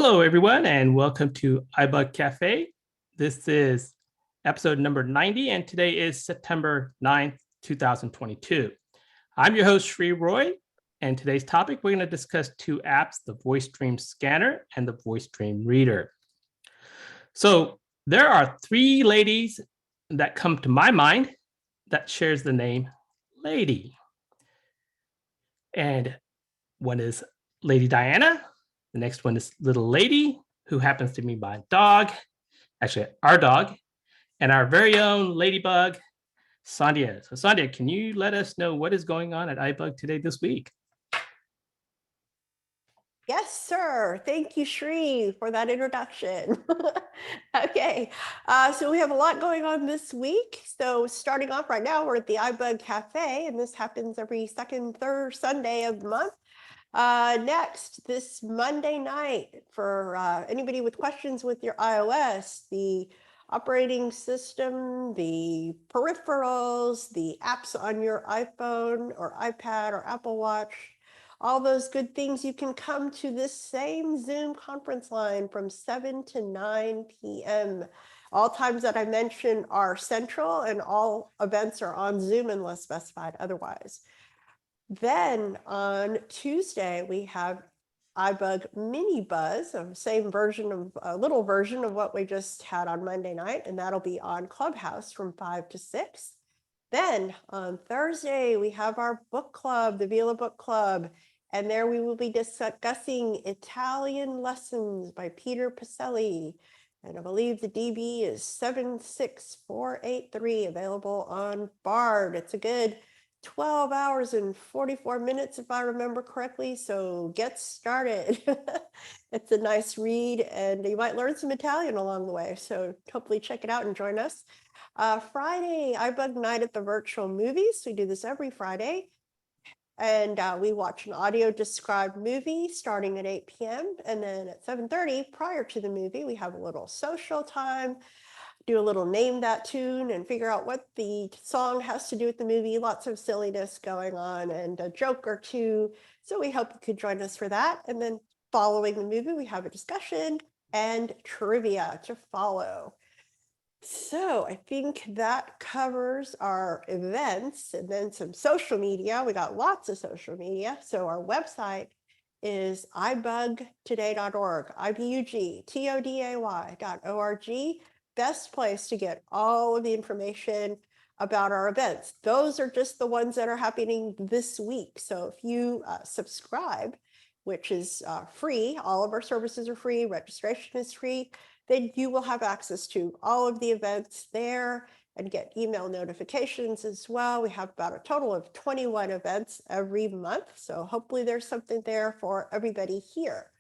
Hello, everyone, and welcome to iBUG Cafe. This is episode number 90, and today is September 9th, 2022. I'm your host, Sree Roy, and today's topic, we're going to discuss two apps, the Voice Dream Scanner and the Voice Dream Reader. So there are three ladies that come to my mind that shares the name Lady. And one is Lady Diana. The next one is Little Lady, who happens to be my dog, actually our dog, and our very own ladybug, Sandhya. So Sandhya, can you let us know what is going on at iBUG today this week? Yes, sir. Thank you, Sree, for that introduction. Okay, so we have a lot going on this week. So starting off right now, we're at the iBUG Cafe, and this happens every second, third Sunday of the month. Next, this Monday night, for anybody with questions with your iOS, the operating system, the peripherals, the apps on your iPhone or iPad or Apple Watch, all those good things, you can come to this same Zoom conference line from 7 to 9 p.m. All times that I mentioned are central, and all events are on Zoom unless specified otherwise. Then on Tuesday, we have iBUG Mini Buzz, a same version of a little version of what we just had on Monday night, and that'll be on Clubhouse from 5 to 6. Then on Thursday, we have our book club, the Vila Book Club, and there we will be discussing Italian Lessons by Peter Pacelli. And I believe the DB is 76483, available on Bard. It's a good 12 hours and 44 minutes, if I remember correctly. So get started. It's a nice read, and you might learn some Italian along the way. So hopefully check it out and join us. Friday, iBUG Night at the Virtual Movies. We do this every Friday. And we watch an audio described movie starting at 8 p.m. And then at 7:30, prior to the movie, we have a little social time, do a little name that tune and figure out what the song has to do with the movie. Lots of silliness going on and a joke or two. So we hope you could join us for that. And then following the movie, we have a discussion and trivia to follow. So I think that covers our events, and then some social media. We got lots of social media. So our website is ibugtoday.org, ibugtoday.org. Best place to get all of the information about our events. Those are just the ones that are happening this week. So if you subscribe, which is free, all of our services are free, registration is free, then you will have access to all of the events there and get email notifications as well. We have about a total of 21 events every month. So hopefully there's something there for everybody here.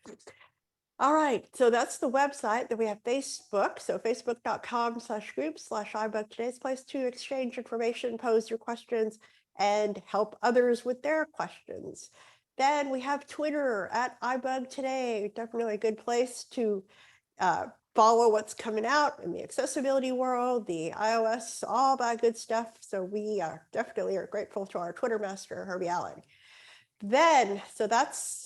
All right, so that's the website. Then we have Facebook. So facebook.com/group/iBUG today's place to exchange information, pose your questions, and help others with their questions. Then we have Twitter at iBUG Today. Definitely a good place to follow what's coming out in the accessibility world, the iOS, all that good stuff. So we definitely are grateful to our Twitter master, Herbie Allen. Then, so that's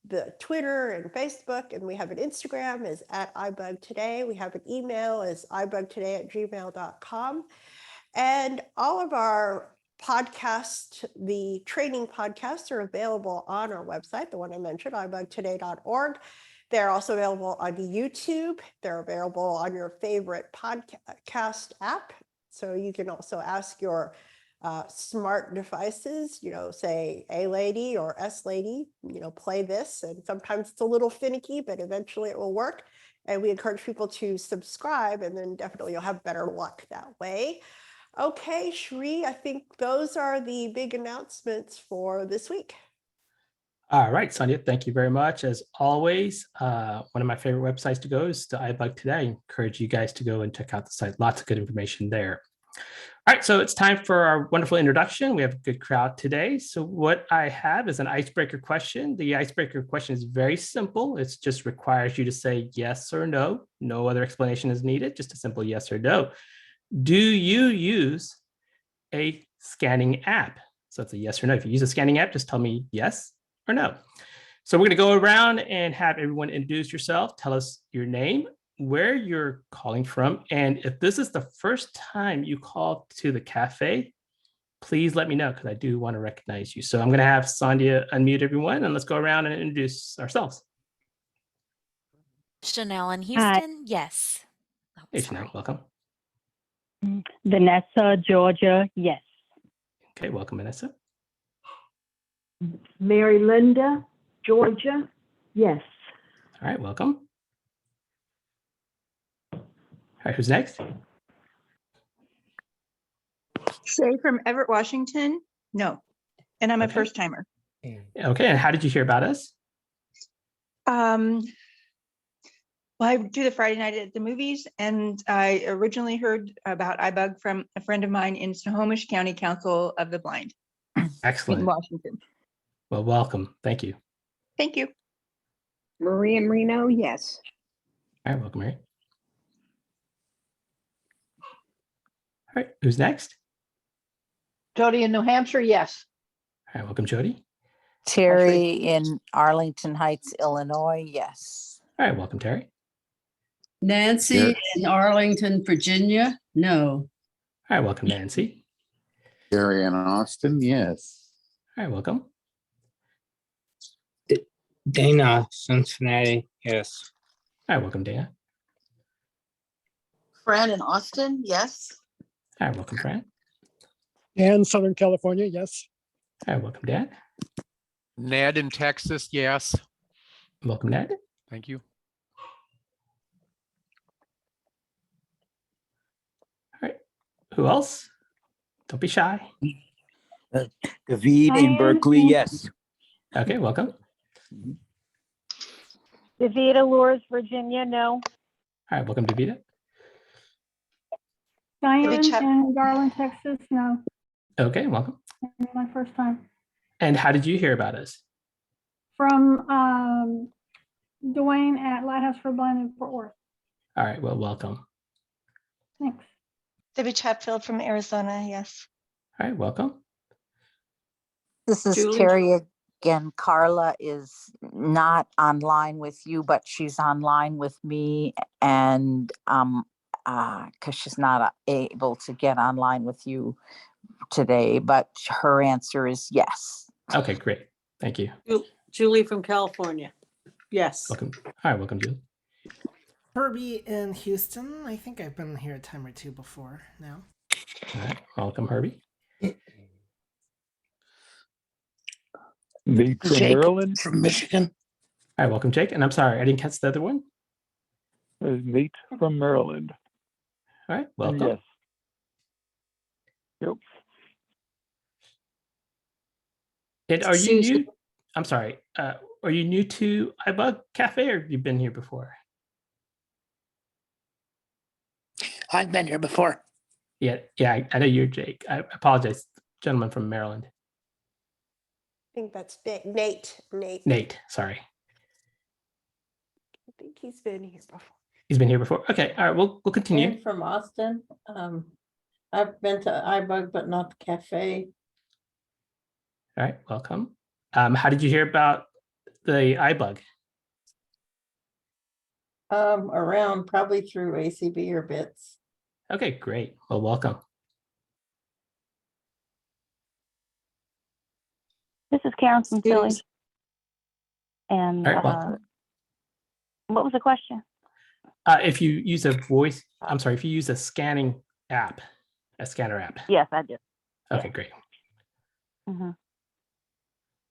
the Twitter and Facebook, and we have an Instagram is at iBUG Today. We have an email is ibugtoday@gmail.com. And all of our podcasts, the training podcasts, are available on our website, the one I mentioned, ibugtoday.org. They're also available on YouTube. They're available on your favorite podcast app. So you can also ask your smart devices, say A Lady or S Lady, play this. And sometimes it's a little finicky, but eventually it will work. And we encourage people to subscribe, and then definitely you'll have better luck that way. Okay, Sree, I think those are the big announcements for this week. All right, Sandhya, thank you very much. As always, one of my favorite websites to go is to iBUG Today. I encourage you guys to go and check out the site. Lots of good information there. All right, so it's time for our wonderful introduction. We have a good crowd today. So what I have is an icebreaker question. The icebreaker question is very simple. It just requires you to say yes or no. No other explanation is needed, just a simple yes or no. Do you use a scanning app? So it's a yes or no. If you use a scanning app, just tell me yes or no. So we're going to go around and have everyone introduce yourself. Tell us your name, where you're calling from, and if this is the first time you call to the cafe, please let me know because I do want to recognize you. So I'm going to have Sonia unmute everyone, and let's go around and introduce ourselves. Chanel in Houston, yes. Oh, Hey, sorry. Chanel, welcome. Vanessa, Georgia, yes. Okay, welcome, Vanessa. Mary Linda, Georgia, yes. All right, welcome. All right, who's next? Shay from Everett, Washington. No, and I'm a Okay. first timer. Okay, and how did you hear about us? Well, I do the Friday night at the movies, and I originally heard about iBUG from a friend of mine in Snohomish County Council of the Blind in Excellent. Washington. Well, welcome. Thank you. Thank you. Maria Marino, yes. All right, welcome, Mary. All right, who's next? Jody in New Hampshire, yes. All right, welcome, Jody. Terry in Arlington Heights, Illinois, yes. All right, welcome, Terry. Nancy in Arlington, Virginia, no. All right, welcome, Nancy. Gary in Austin, yes. All right, welcome. Dana, Cincinnati, yes. All right, welcome, Dana. Fran in Austin, yes. All right, welcome, Fran. And Southern California, yes. All right, welcome, Dan. Ned in Texas, yes. Welcome, Ned. Thank you. All right, who else? Don't be shy. David in Berkeley, yes. Okay, welcome. Davida, Lourdes, Virginia, no. All right, welcome, Davida. Maybe Diane Chuck. in Garland, Texas, no. Okay, welcome. My first time. And how did you hear about us? From Dwayne at Lighthouse for Blind in Fort Worth. All right, well, welcome. Thanks. Debbie Chatfield from Arizona, yes. All right, welcome. This is Julie? Terry again. Carla is not online with you, but she's online with me, and because she's not able to get online with you today, but her answer is yes. Okay, great. Thank you. Julie from California, yes. Welcome. All right, welcome, Julie. Herbie in Houston. I think I've been here a time or two before now. All right, welcome, Herbie. Nate from Jake Maryland. from Michigan. All right, welcome, Jake. And I'm sorry, I didn't catch the other one. Nate from Maryland. All right, welcome. Yes. Yep. And are you Susan. new? I'm sorry. Are you new to iBUG Cafe, or have you been here before? I've been here before. Yeah, I know you're Jake. I apologize, gentleman from Maryland. I think that's Nate. Nate, sorry. I think he's been here before. He's been here before. Okay, all right, we'll continue. I'm from Austin. I've been to iBUG, but not the cafe. All right, welcome. How did you hear about the iBUG? Around probably through ACB or BITS. Okay, great. Well, welcome. This is Karen from Philly. Susan. And All right, welcome. what was the question? If you use a voice, I'm sorry, if you use a scanning app, a scanner app. Yes, I did. Okay, great. Mm-hmm.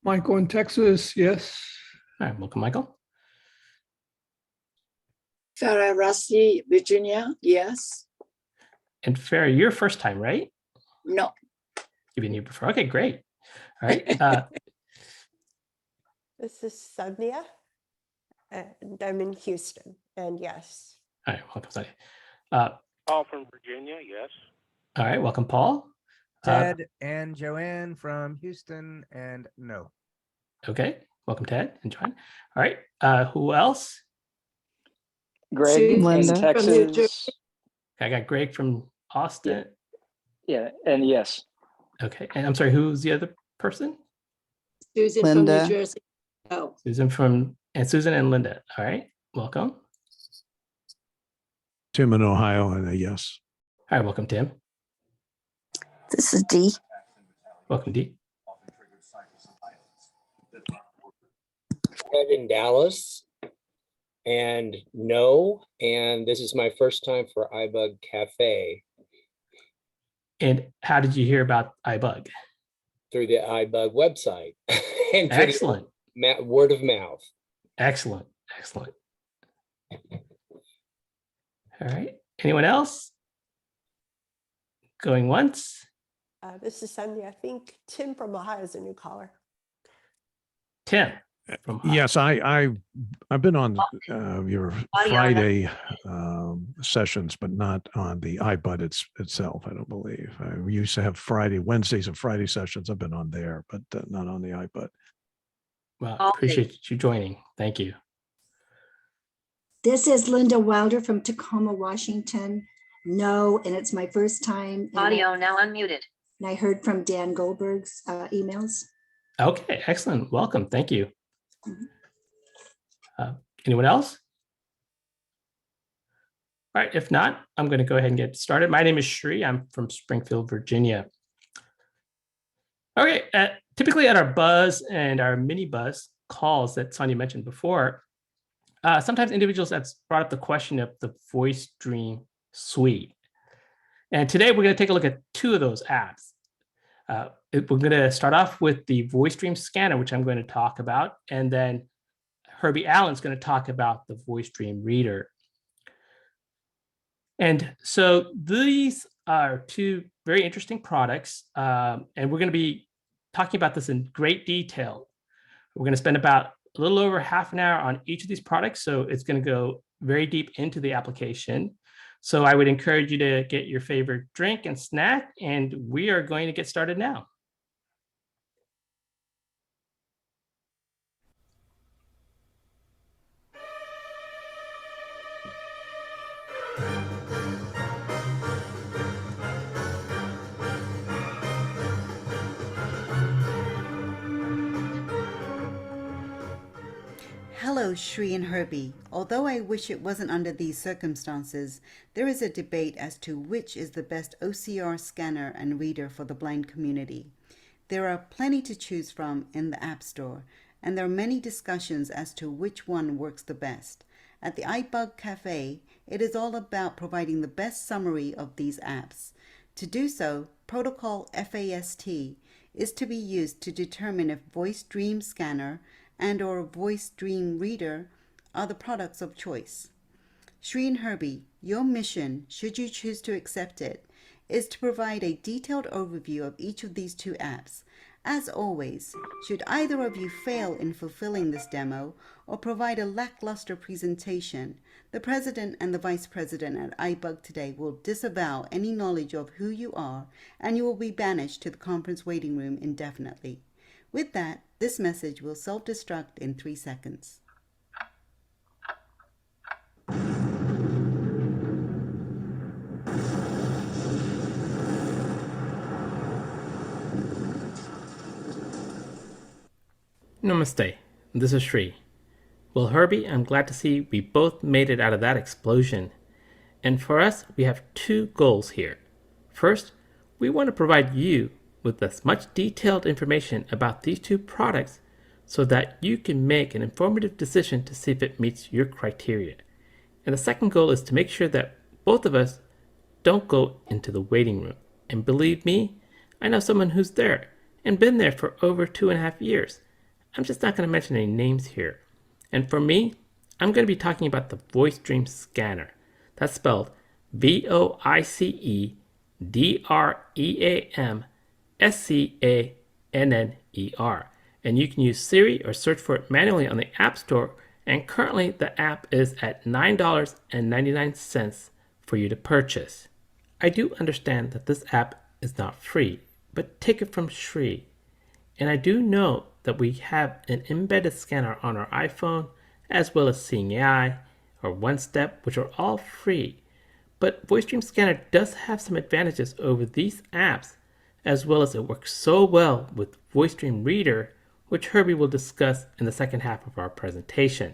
Michael in Texas, yes. All right, welcome, Michael. Farah Rossi, Virginia, yes. And Farah, you're first time, right? No. You've been here before. Okay, great. All right. This is Sonia, and I'm in Houston, and yes. All right, welcome, Sonia. Paul from Virginia, yes. All right, welcome, Paul. Ted and Joanne from Houston, and no. Okay, welcome, Ted and Joanne. All right, who else? Greg in Texas. I got Greg from Austin. Yeah, and yes. Okay, and I'm sorry, who's the other person? Susan Linda. from New Jersey. No. Susan and Linda. All right, welcome. Tim in Ohio, and a yes. All right, welcome, Tim. This is Dee. Welcome, Dee. Ed in Dallas, and no, and this is my first time for iBUG Cafe. And how did you hear about iBUG? Through the iBUG website. And Excellent. Word of mouth. Excellent. Excellent. All right. Anyone else? Going once? This is Sandy. I think Tim from Ohio is a new caller. Tim. Yes, I've been on your Friday sessions, but not on the iBud itself. I don't believe. We used to have Wednesdays and Friday sessions. I've been on there, but not on the iBud. Well, appreciate you joining. Thank you. This is Linda Wilder from Tacoma, Washington. No, and it's my first time. Audio now unmuted. And I heard from Dan Goldberg's emails. Okay, excellent. Welcome. Thank you. Anyone else? All right, if not, I'm going to go ahead and get started. My name is Sree. I'm from Springfield, Virginia. Okay, typically at our buzz and our mini buzz calls that Sonia mentioned before, sometimes individuals have brought up the question of the Voice Dream Suite. And today we're going to take a look at two of those apps. We're going to start off with the Voice Dream Scanner, which I'm going to talk about, and then Herbie Allen's going to talk about the Voice Dream Reader. And so these are two very interesting products, and we're going to be talking about this in great detail. We're going to spend about a little over half an hour on each of these products, so it's going to go very deep into the application. So I would encourage you to get your favorite drink and snack, and we are going to get started now. Hello, Sree and Herbie. Although I wish it wasn't under these circumstances, there is a debate as to which is the best OCR scanner and reader for the blind community. There are plenty to choose from in the App Store, and there are many discussions as to which one works the best. At the iBUG Cafe, it is all about providing the best summary of these apps. To do so, protocol FAST is to be used to determine if Voice Dream Scanner and/or Voice Dream Reader are the products of choice. Sree and Herbie, your mission, should you choose to accept it, is to provide a detailed overview of each of these two apps. As always, should either of you fail in fulfilling this demo or provide a lackluster presentation, the President and the Vice President at iBUG today will disavow any knowledge of who you are, and you will be banished to the conference waiting room indefinitely. With that, this message will self-destruct in 3 seconds. Namaste, this is Sree. Well, Herbie, I'm glad to see we both made it out of that explosion. And for us, we have two goals here. First, we want to provide you with as much detailed information about these two products so that you can make an informative decision to see if it meets your criteria. And the second goal is to make sure that both of us don't go into the waiting room. And believe me, I know someone who's there and been there for over 2.5 years. I'm just not going to mention any names here. And for me, I'm going to be talking about the Voice Dream Scanner. That's spelled VoiceDreamScanner. And you can use Siri or search for it manually on the App Store. And currently the app is at $9.99 for you to purchase. I do understand that this app is not free, but take it from Sree. And I do know that we have an embedded scanner on our iPhone, as well as Seeing AI or One Step, which are all free. But Voice Dream Scanner does have some advantages over these apps, as well as it works so well with Voice Dream Reader, which Herbie will discuss in the second half of our presentation.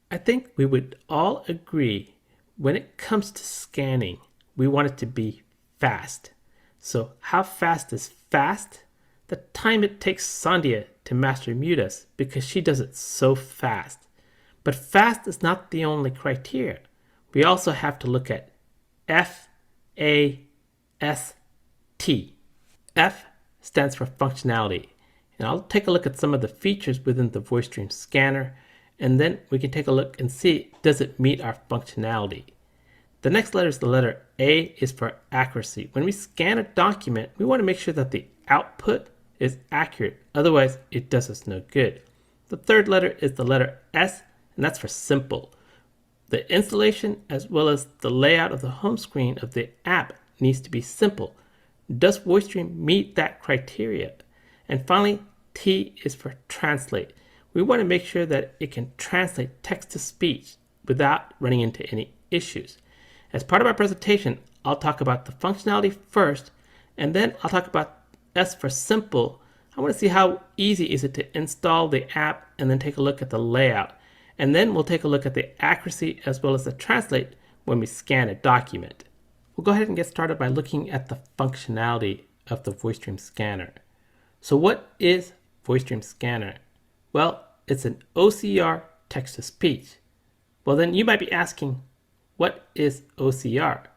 I think we would all agree when it comes to scanning, we want it to be fast. So how fast is fast? The time it takes Sandhya to master Mutas, because she does it so fast. But fast is not the only criteria. We also have to look at FAST. F stands for functionality. And I'll take a look at some of the features within the VoiceStream scanner, and then we can take a look and see, does it meet our functionality? The next letter is the letter A, is for accuracy. When we scan a document, we want to make sure that the output is accurate. Otherwise, it does us no good. The third letter is the letter S, and that's for simple. The installation as well as the layout of the home screen of the app needs to be simple. Does VoiceStream meet that criteria? And finally, T is for translate. We want to make sure that it can translate text to speech without running into any issues. As part of our presentation, I'll talk about the functionality first, and then I'll talk about S for simple. I want to see how easy is it to install the app and then take a look at the layout. And then we'll take a look at the accuracy as well as the translate when we scan a document. We'll go ahead and get started by looking at the functionality of the VoiceStream scanner. So what is VoiceStream scanner? Well, it's an OCR text-to-speech. Well, then you might be asking, what is OCR?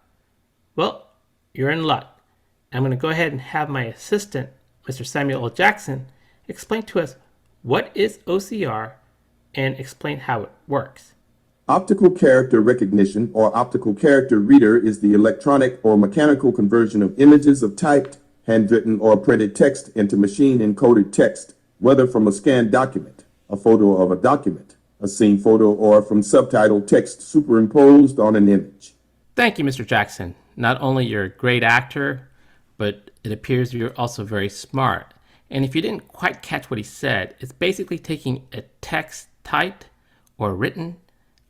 Well, you're in luck. I'm going to go ahead and have my assistant, Mr. Samuel L. Jackson, explain to us what is OCR and explain how it works. Optical character recognition or optical character reader is the electronic or mechanical conversion of images of typed, handwritten, or printed text into machine-encoded text, whether from a scanned document, a photo of a document, a scene photo, or from subtitled text superimposed on an image. Thank you, Mr. Jackson. Not only you're a great actor, but it appears you're also very smart. And if you didn't quite catch what he said, it's basically taking a text typed or written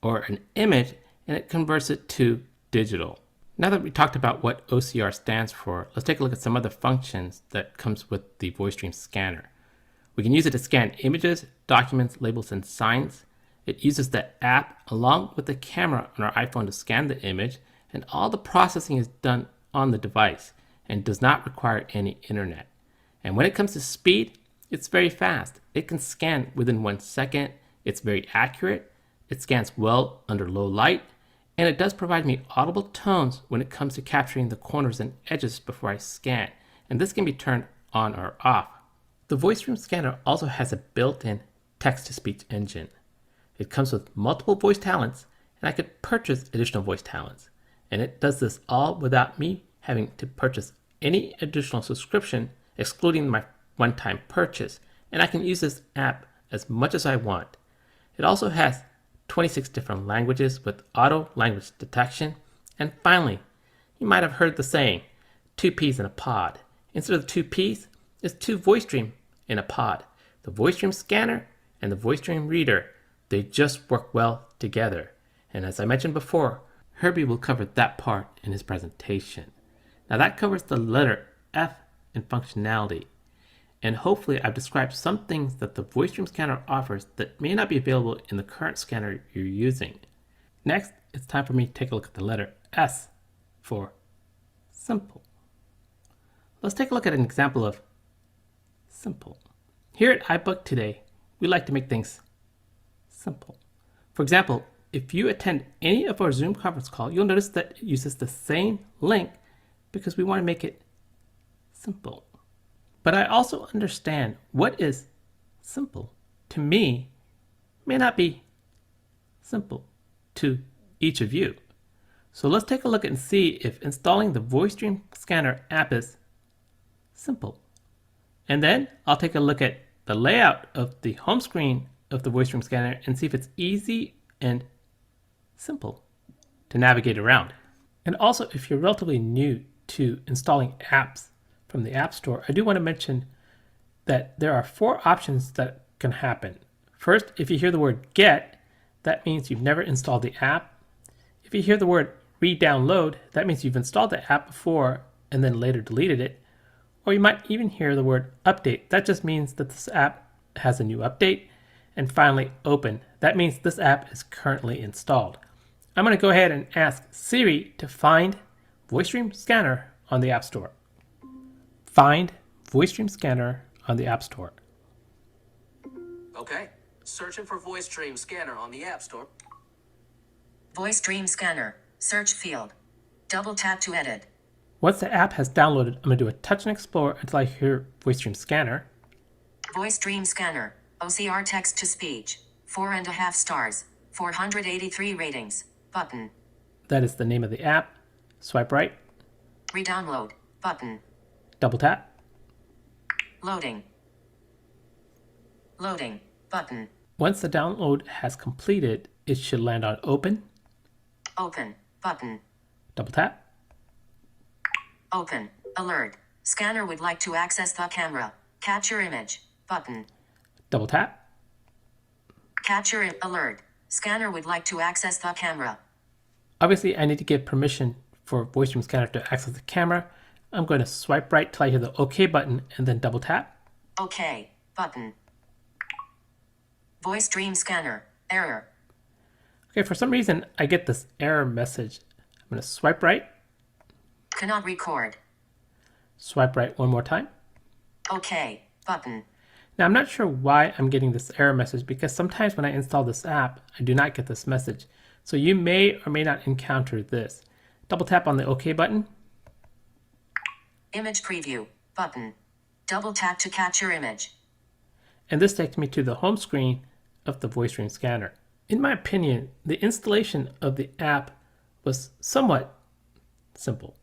or an image and it converts it to digital. Now that we talked about what OCR stands for, let's take a look at some other functions that comes with the VoiceStream scanner. We can use it to scan images, documents, labels, and signs. It uses the app along with the camera on our iPhone to scan the image, and all the processing is done on the device and does not require any internet. And when it comes to speed, it's very fast. It can scan within 1 second. It's very accurate. It scans well under low light, and it does provide me audible tones when it comes to capturing the corners and edges before I scan, and this can be turned on or off. The VoiceStream scanner also has a built-in text-to-speech engine. It comes with multiple voice talents, and I could purchase additional voice talents, and it does this all without me having to purchase any additional subscription, excluding my one-time purchase, and I can use this app as much as I want. It also has 26 different languages with auto language detection. And finally, you might have heard the saying, 2 peas in a pod. Instead of 2 peas, it's 2 VoiceStream in a pod. The VoiceStream scanner and the VoiceStream reader, they just work well together. And as I mentioned before, Herbie will cover that part in his presentation. Now that covers the letter F in functionality. And hopefully I've described some things that the VoiceStream scanner offers that may not be available in the current scanner you're using. Next, it's time for me to take a look at the letter S for simple. Let's take a look at an example of simple. Here at iBUG today, we like to make things simple. For example, if you attend any of our Zoom conference call, you'll notice that it uses the same link because we want to make it simple. But I also understand what is simple to me may not be simple to each of you. So let's take a look and see if installing the VoiceStream scanner app is simple. And then I'll take a look at the layout of the home screen of the VoiceStream scanner and see if it's easy and simple to navigate around. And also, if you're relatively new to installing apps from the App Store, I do want to mention that there are 4 options that can happen. First, if you hear the word get, that means you've never installed the app. If you hear the word re-download, that means you've installed the app before and then later deleted it. Or you might even hear the word update. That just means that this app has a new update. And finally, open. That means this app is currently installed. I'm going to go ahead and ask Siri to find VoiceStream Scanner on the App Store. Find VoiceStream Scanner on the App Store. Okay, searching for VoiceStream Scanner on the App Store. VoiceStream Scanner, search field. Double tap to edit. Once the app has downloaded, I'm going to do a touch and explore until I hear VoiceStream Scanner. VoiceStream Scanner, OCR text to speech, 4.5 stars, 483 ratings, button. That is the name of the app. Swipe right. Redownload, button. Double tap. Loading. Loading, button. Once the download has completed, it should land on open. Open, button. Double tap. Open, alert. Scanner would like to access the camera. Capture image, button. Double tap. Capture alert. Scanner would like to access the camera. Obviously, I need to give permission for VoiceStream Scanner to access the camera. I'm going to swipe right till I hear the OK button and then double tap. OK, button. VoiceStream Scanner, error. Okay, for some reason, I get this error message. I'm going to swipe right. Cannot record. Swipe right one more time. OK, button. Now, I'm not sure why I'm getting this error message because sometimes when I install this app, I do not get this message. So you may or may not encounter this. Double tap on the OK button. Image preview, button. Double tap to capture image. And this takes me to the home screen of the VoiceStream Scanner. In my opinion, the installation of the app was somewhat simple.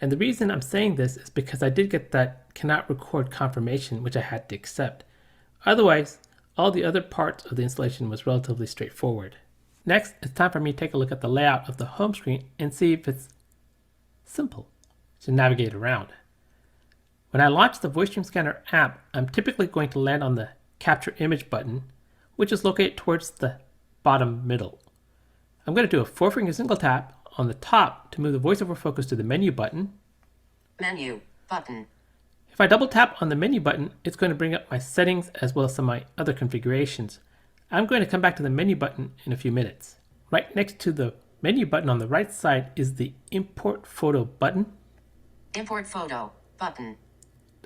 And the reason I'm saying this is because I did get that cannot record confirmation, which I had to accept. Otherwise, all the other parts of the installation was relatively straightforward. Next, it's time for me to take a look at the layout of the home screen and see if it's simple to navigate around. When I launch the VoiceStream Scanner app, I'm typically going to land on the Capture Image button, which is located towards the bottom middle. I'm going to do a 4-finger single tap on the top to move the voiceover focus to the menu button. Menu, button. If I double tap on the menu button, it's going to bring up my settings as well as some of my other configurations. I'm going to come back to the menu button in a few minutes. Right next to the menu button on the right side is the Import Photo button. Import photo, button.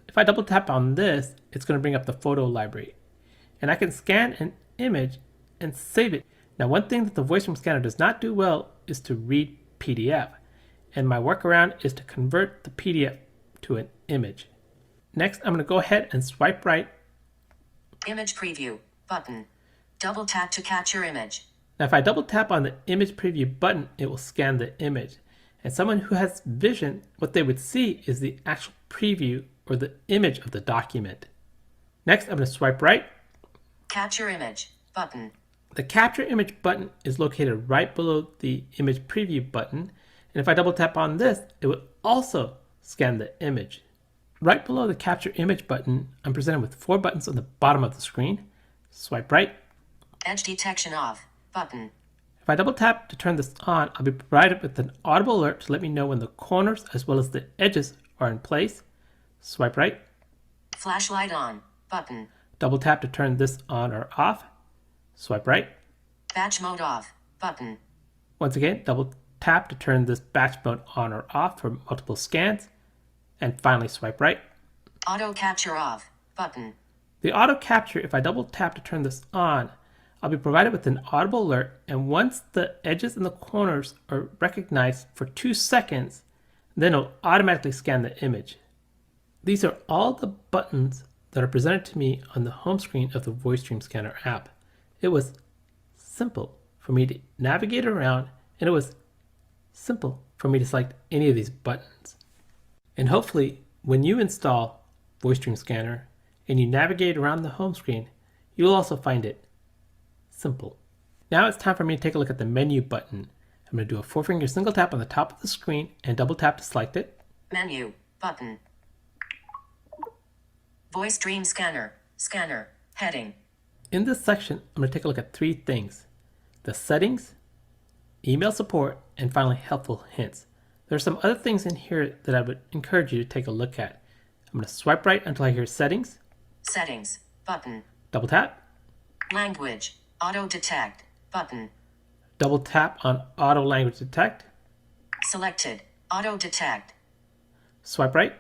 If I double tap on this, it's going to bring up the photo library. And I can scan an image and save it. Now, one thing that the VoiceStream Scanner does not do well is to read PDF. And my workaround is to convert the PDF to an image. Next, I'm going to go ahead and swipe right. Image preview, button. Double tap to capture image. Now, if I double tap on the image preview button, it will scan the image. And someone who has vision, what they would see is the actual preview or the image of the document. Next, I'm going to swipe right. Capture image, button. The Capture Image button is located right below the Image Preview button. And if I double tap on this, it will also scan the image. Right below the Capture Image button, I'm presented with 4 buttons on the bottom of the screen. Swipe right. Edge detection off, button. If I double tap to turn this on, I'll be provided with an audible alert to let me know when the corners as well as the edges are in place. Swipe right. Flashlight on, button. Double tap to turn this on or off. Swipe right. Batch mode off, button. Once again, double tap to turn this batch mode on or off for multiple scans. And finally, swipe right. Auto capture off, button. The auto capture, if I double tap to turn this on, I'll be provided with an audible alert, and once the edges and the corners are recognized for 2 seconds, then it'll automatically scan the image. These are all the buttons that are presented to me on the home screen of the VoiceStream Scanner app. It was simple for me to navigate around, and it was simple for me to select any of these buttons. And hopefully, when you install VoiceStream Scanner and you navigate around the home screen, you'll also find it simple. Now it's time for me to take a look at the menu button. I'm going to do a 4-finger single tap on the top of the screen and double tap to select it. Menu, button. VoiceStream Scanner, scanner, heading. In this section, I'm going to take a look at 3 things: the settings, email support, and finally helpful hints. There are some other things in here that I would encourage you to take a look at. I'm going to swipe right until I hear settings. Settings, button. Double tap. Language. Auto detect. Button. Double tap on Auto Language Detect. Selected. Auto detect. Swipe right.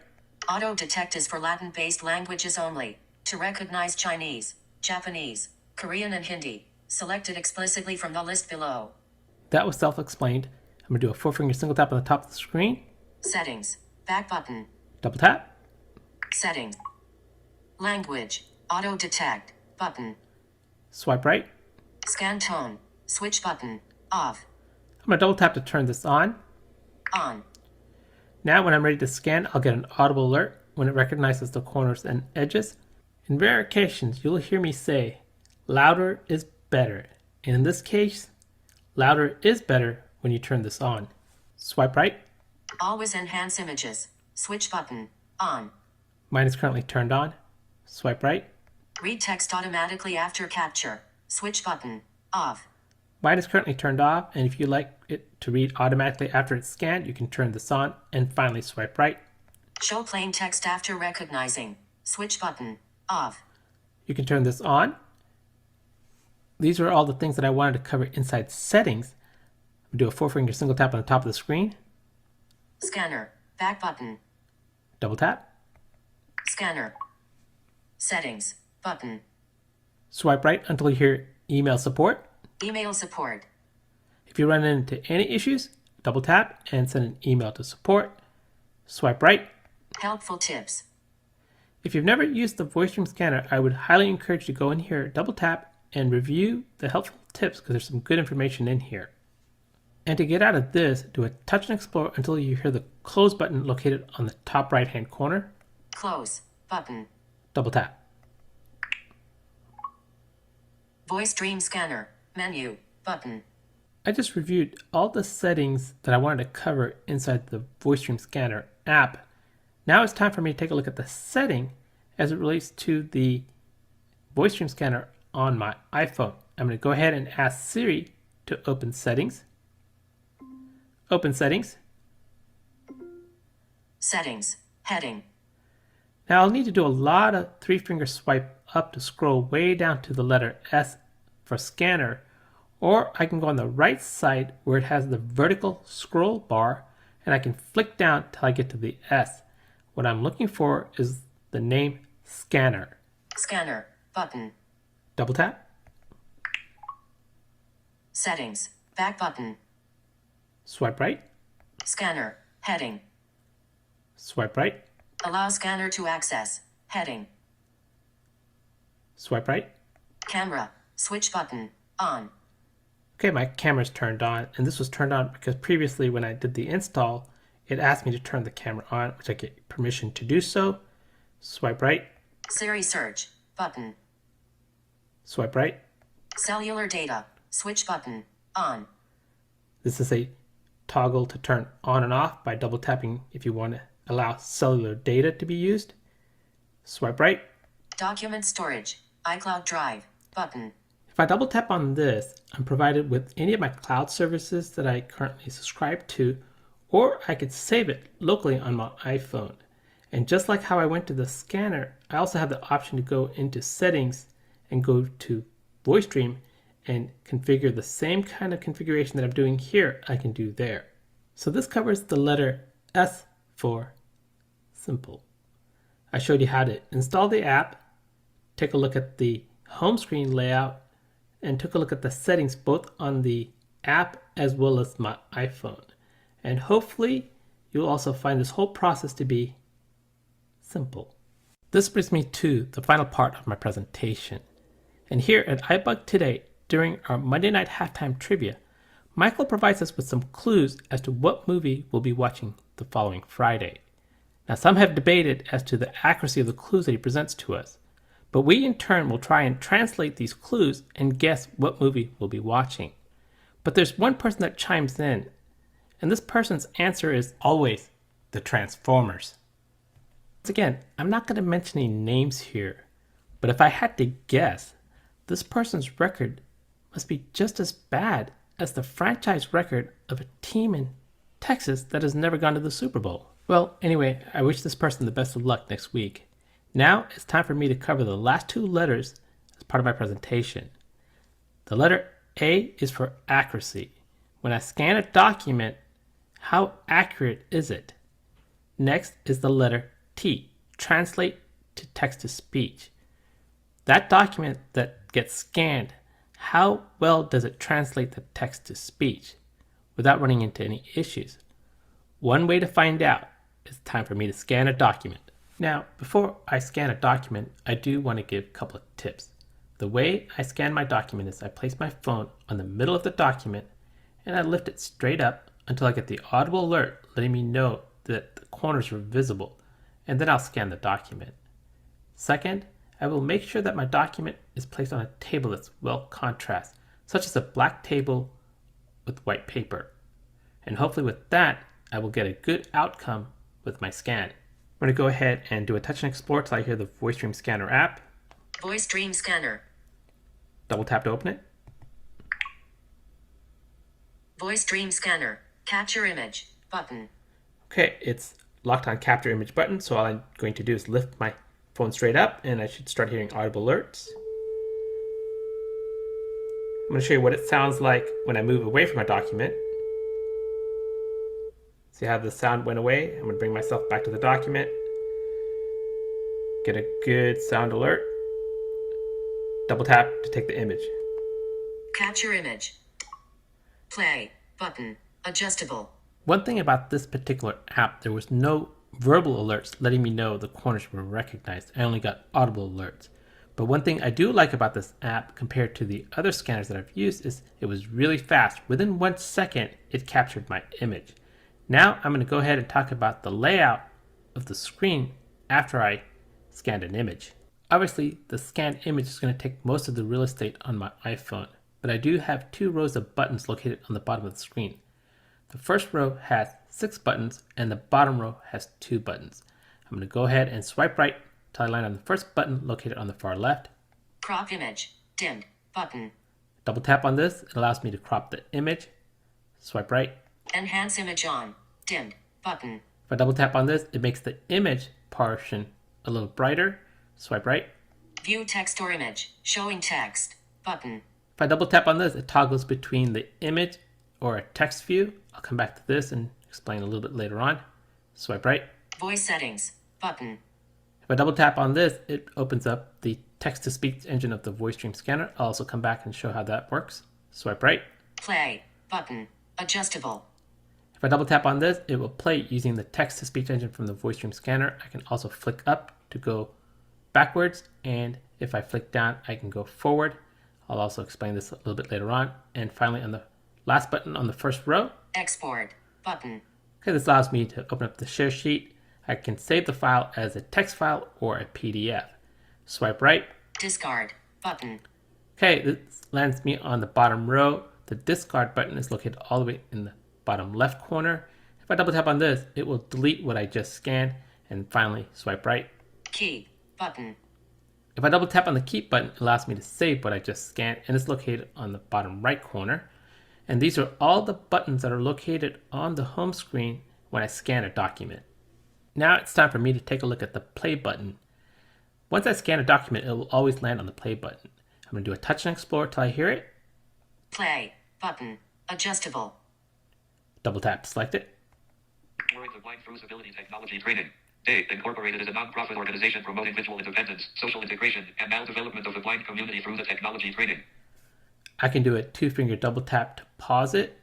Auto detect is for Latin-based languages only. To recognize Chinese, Japanese, Korean, and Hindi, selected explicitly from the list below. That was self-explained. I'm going to do a 4-finger single tap on the top of the screen. Settings. Back button. Double tap. Settings. Language. Auto detect. Button. Swipe right. Scan tone. Switch button. Off. I'm going to double tap to turn this on. On. Now when I'm ready to scan, I'll get an audible alert when it recognizes the corners and edges. In rare occasions, you'll hear me say, louder is better. And in this case, louder is better when you turn this on. Swipe right. Always enhance images. Switch button. On. Mine is currently turned on. Swipe right. Read text automatically after capture. Switch button. Off. Mine is currently turned off, and if you like it to read automatically after it's scanned, you can turn this on and finally swipe right. Show plain text after recognizing. Switch button. Off. You can turn this on. These are all the things that I wanted to cover inside settings. We'll do a 4-finger single tap on the top of the screen. Scanner. Back button. Double tap. Scanner. Settings. Button. Swipe right until you hear email support. Email support. If you run into any issues, double tap and send an email to support. Swipe right. Helpful tips. If you've never used the VoiceStream scanner, I would highly encourage you to go in here, double tap, and review the helpful tips because there's some good information in here. And to get out of this, do a touch and explore until you hear the close button located on the top right hand corner. Close button. Double tap. VoiceStream scanner. Menu. Button. I just reviewed all the settings that I wanted to cover inside the VoiceStream scanner app. Now it's time for me to take a look at the setting as it relates to the VoiceStream scanner on my iPhone. I'm going to go ahead and ask Siri to open settings. Open settings. Settings. Heading. Now I'll need to do a lot of 3-finger swipe up to scroll way down to the letter S for scanner, or I can go on the right side where it has the vertical scroll bar and I can flick down till I get to the S. What I'm looking for is the name scanner. Scanner. Button. Double tap. Settings. Back button. Swipe right. Scanner. Heading. Swipe right. Allow scanner to access. Heading. Swipe right. Camera. Switch button. On. Okay, my camera's turned on, and this was turned on because previously when I did the install, it asked me to turn the camera on, which I get permission to do so. Swipe right. Siri search. Button. Swipe right. Cellular data. Switch button. On. This is a toggle to turn on and off by double tapping if you want to allow cellular data to be used. Swipe right. Document storage. iCloud Drive. Button. If I double tap on this, I'm provided with any of my cloud services that I currently subscribe to, or I could save it locally on my iPhone. And just like how I went to the scanner, I also have the option to go into settings and go to VoiceStream and configure the same kind of configuration that I'm doing here, I can do there. So this covers the letter S for simple. I showed you how to install the app, take a look at the home screen layout, and took a look at the settings both on the app as well as my iPhone. And hopefully you'll also find this whole process to be simple. This brings me to the final part of my presentation. And here at iBUG Today, during our Monday night halftime trivia, Michael provides us with some clues as to what movie we'll be watching the following Friday. Now some have debated as to the accuracy of the clues that he presents to us, but we in turn will try and translate these clues and guess what movie we'll be watching. But there's one person that chimes in, and this person's answer is always the Transformers. Once again, I'm not going to mention any names here, but if I had to guess, this person's record must be just as bad as the franchise record of a team in Texas that has never gone to the Super Bowl. Well, anyway, I wish this person the best of luck next week. Now it's time for me to cover the last 2 letters as part part of my presentation. The letter A is for accuracy. When I scan a document, how accurate is it? Next is the letter T, translate to text to speech. That document that gets scanned, how well does it translate the text to speech without running into any issues? One way to find out is time for me to scan a document. Now, before I scan a document, I do want to give a couple of tips. The way I scan my document is I place my phone on the middle of the document and I lift it straight up until I get the audible alert letting me know that the corners are visible, and then I'll scan the document. Second, I will make sure that my document is placed on a table that's well contrast, such as a black table with white paper. And hopefully with that, I will get a good outcome with my scan. I'm going to go ahead and do a touch and explore till I hear the Voice Dream Scanner app. Voice Dream Scanner. Double tap to open it. Voice Dream Scanner. Capture image button. Okay, it's locked on capture image button, so all I'm going to do is lift my phone straight up and I should start hearing audible alerts. I'm going to show you what it sounds like when I move away from a document. See how the sound went away? I'm going to bring myself back to the document. Get a good sound alert. Double tap to take the image. Capture image. Play button. Adjustable. One thing about this particular app, there was no verbal alerts letting me know the corners were recognized. I only got audible alerts. But one thing I do like about this app compared to the other scanners that I've used is it was really fast. Within 1 second, it captured my image. Now I'm going to go ahead and talk about the layout of the screen after I scanned an image. Obviously, the scanned image is going to take most of the real estate on my iPhone, but I do have 2 rows of buttons located on the bottom of the screen. The first row has 6 buttons and the bottom row has 2 buttons. I'm going to go ahead and swipe right till I land on the first button located on the far left. Crop image. Dimmed. Button. Double tap on this. It allows me to crop the image. Swipe right. Enhance image on. Dimmed. Button. If I double tap on this, it makes the image portion a little brighter. Swipe right. View text or image. Showing text. Button. If I double tap on this, it toggles between the image or a text view. I'll come back to this and explain a little bit later on. Swipe right. Voice settings. Button. If I double tap on this, it opens up the text-to-speech engine of the Voice Dream Scanner. I'll also come back and show how that works. Swipe right. Play. Button. Adjustable. If I double tap on this, it will play using the text-to-speech engine from the Voice Dream Scanner. I can also flick up to go backwards, and if I flick down, I can go forward. I'll also explain this a little bit later on. And finally, on the last button on the first row, Export. Button. Okay, this allows me to open up the share sheet. I can save the file as a text file or a PDF. Swipe right. Discard. Button. Okay, this lands me on the bottom row. The discard button is located all the way in the bottom left corner. If I double tap on this, it will delete what I just scanned. And finally, swipe right. Key. Button. If I double tap on the keep button, it allows me to save what I just scanned, and it's located on the bottom right corner. And these are all the buttons that are located on the home screen when I scan a document. Now it's time for me to take a look at the play button. Once I scan a document, it will always land on the play button. I'm going to do a touch and explore till I hear it. Play. Button. Adjustable. Double tap to select it. Words of Blind Through Civility Technology Training. DATE Incorporated is a non-profit organization promoting visual independence, social integration, and now development of the blind community through the technology training. I can do a 2-finger double tap to pause it.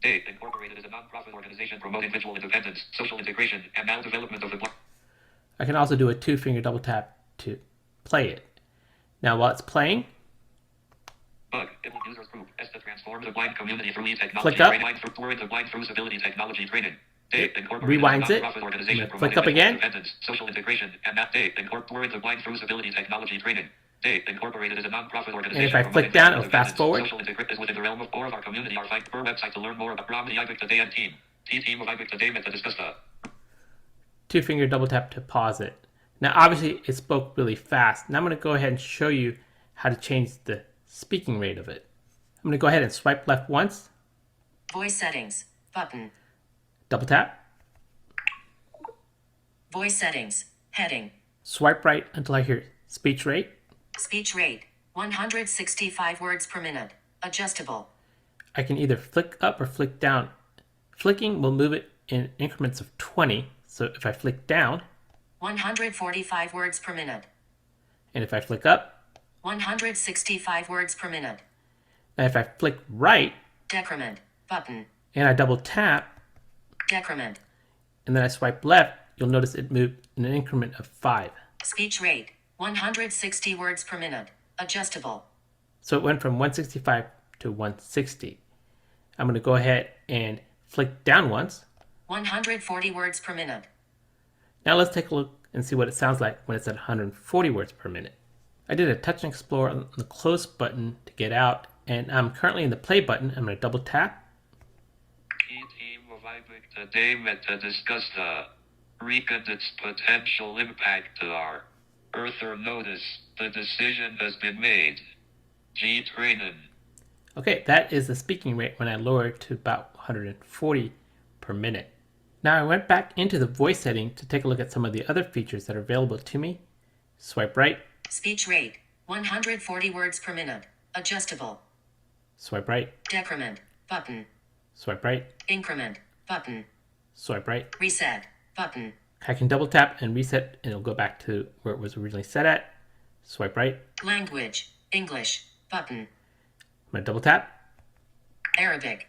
DATE Incorporated is a non-profit organization promoting visual independence, social integration, and now development of the blind. I can also do a 2-finger double tap to play it. Now while it's playing, BUG, users group, S to transform the blind community through e-technology Click up. training. Words of Blind Through Civility Technology Training. DATE Incorporated rewinds is a it. non-profit I'm organization gonna promoting click up visual again. independence, social integration, and now DATE Words of Blind Through Civility Technology Training. DATE Incorporated is a non-profit organization. And if I promoting flick down, visual it'll fast independence, forward. Social integration is within the realm of core of our community. Our site, per website to learn more about the iBUG Today and team. Team of iBUG Today met to discuss the 2-finger double tap to pause it. Now obviously it spoke really fast. Now I'm going to go ahead and show you how to change the speaking rate of it. I'm going to go ahead and swipe left once. Voice settings. Button. Double tap. Voice settings. Heading. Swipe right until I hear Speech rate. Speech rate, 165 words per minute. Adjustable. I can either flick up or flick down. Flicking will move it in increments of 20. So if I flick down, 145 words per minute. and if I flick up, 165 words per minute. and if I flick right, Decrement button. and I double tap, Decrement. and then I swipe left, you'll notice it moved in an increment of 5. Speech rate, 160 words per minute. Adjustable. So it went from 165 to 160. I'm going to go ahead and flick down once. 140 words per minute. Now let's take a look and see what it sounds like when it's at 140 words per minute. I did a touch and explore on the close button to get out, and I'm currently in the play button. I'm going to double tap. Key team of iBUG today met to discuss the recent its potential impact to our Earth or notice. The decision has been made. G training. Okay, that is the speaking rate when I lower it to about 140 per minute. Now I went back into the voice setting to take a look at some of the other features that are available to me. Swipe right. Speech rate, 140 words per minute. Adjustable. Swipe right. Decrement button. Swipe right. Increment button. Swipe right. Reset button. I can double tap and reset and it'll go back to where it was originally set at. Swipe right. Language, English button. I'm going to double tap. Arabic.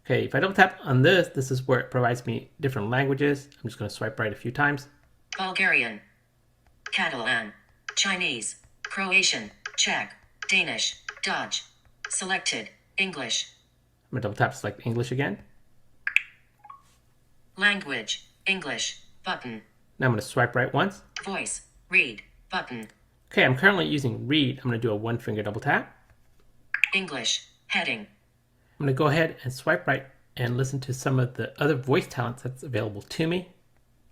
Okay, if I double tap on this is where it provides me different languages. I'm just going to swipe right a few times. Bulgarian. Catalan. Chinese. Croatian. Czech. Danish. Dutch. Selected. English. I'm going to double tap, select English again. Language, English button. Now I'm going to swipe right once. Voice, read button. Okay, I'm currently using read. I'm going to do a one finger double tap. English, heading. I'm going to go ahead and swipe right and listen to some of the other voice talents that's available to me.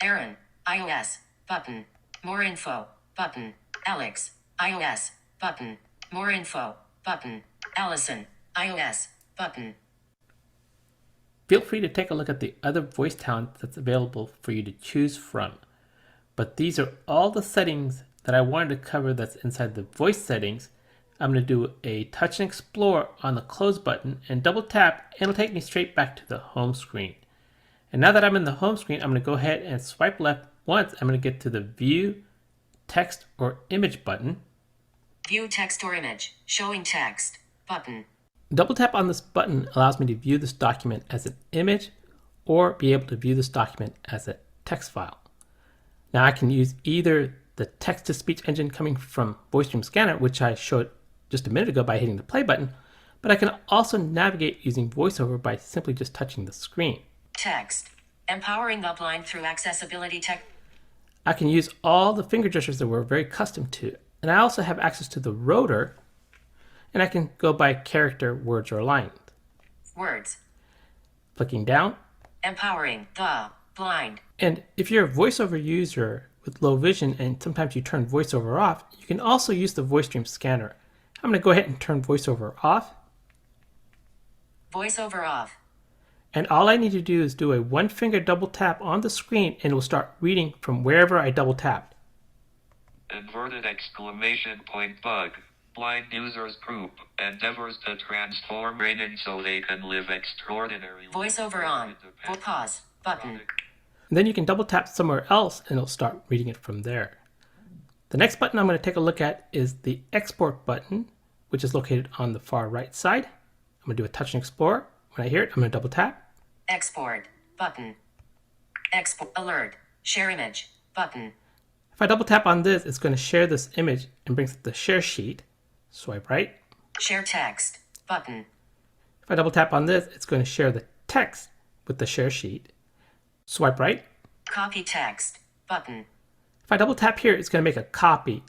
Aaron, iOS button. More info button. Alex, iOS button. More info button. Allison, iOS button. Feel free to take a look at the other voice talents that's available for you to choose from. But these are all the settings that I wanted to cover that's inside the voice settings. I'm going to do a touch and explore on the close button and double tap, and it'll take me straight back to the home screen. And now that I'm in the home screen, I'm going to go ahead and swipe left once. I'm going to get to the view, text, or image button. View text or image, showing text button. Double tap on this button allows me to view this document as an image or be able to view this document as a text file. Now I can use either the text-to-speech engine coming from VoiceStream Scanner, which I showed just a minute ago by hitting the play button, but I can also navigate using VoiceOver by simply just touching the screen. Text, empowering the blind through accessibility tech. I can use all the finger gestures that we're very accustomed to, and I also have access to the rotor, and I can go by character, words, or line. Words. Flicking down. Empowering the blind. And if you're a VoiceOver user with low vision and sometimes you turn VoiceOver off, you can also use the VoiceStream Scanner. I'm going to go ahead and turn VoiceOver off. VoiceOver off. And all I need to do is do a one finger double tap on the screen and it will start reading from wherever I double tapped. Inverted exclamation point bug. Blind users group endeavors to transform reading so they can live extraordinary. VoiceOver on. Pause button. And then you can double tap somewhere else and it'll start reading it from there. The next button I'm going to take a look at is the export button, which is located on the far right side. I'm going to do a touch and explore. When I hear it, I'm going to double tap. Export button. Export alert. Share image button. If I double tap on this, it's going to share this image and brings up the share sheet. Swipe right. Share text button. If I double tap on this, it's going to share the text with the share sheet. Swipe right. Copy text button. If I double tap here, it's going to make a copy.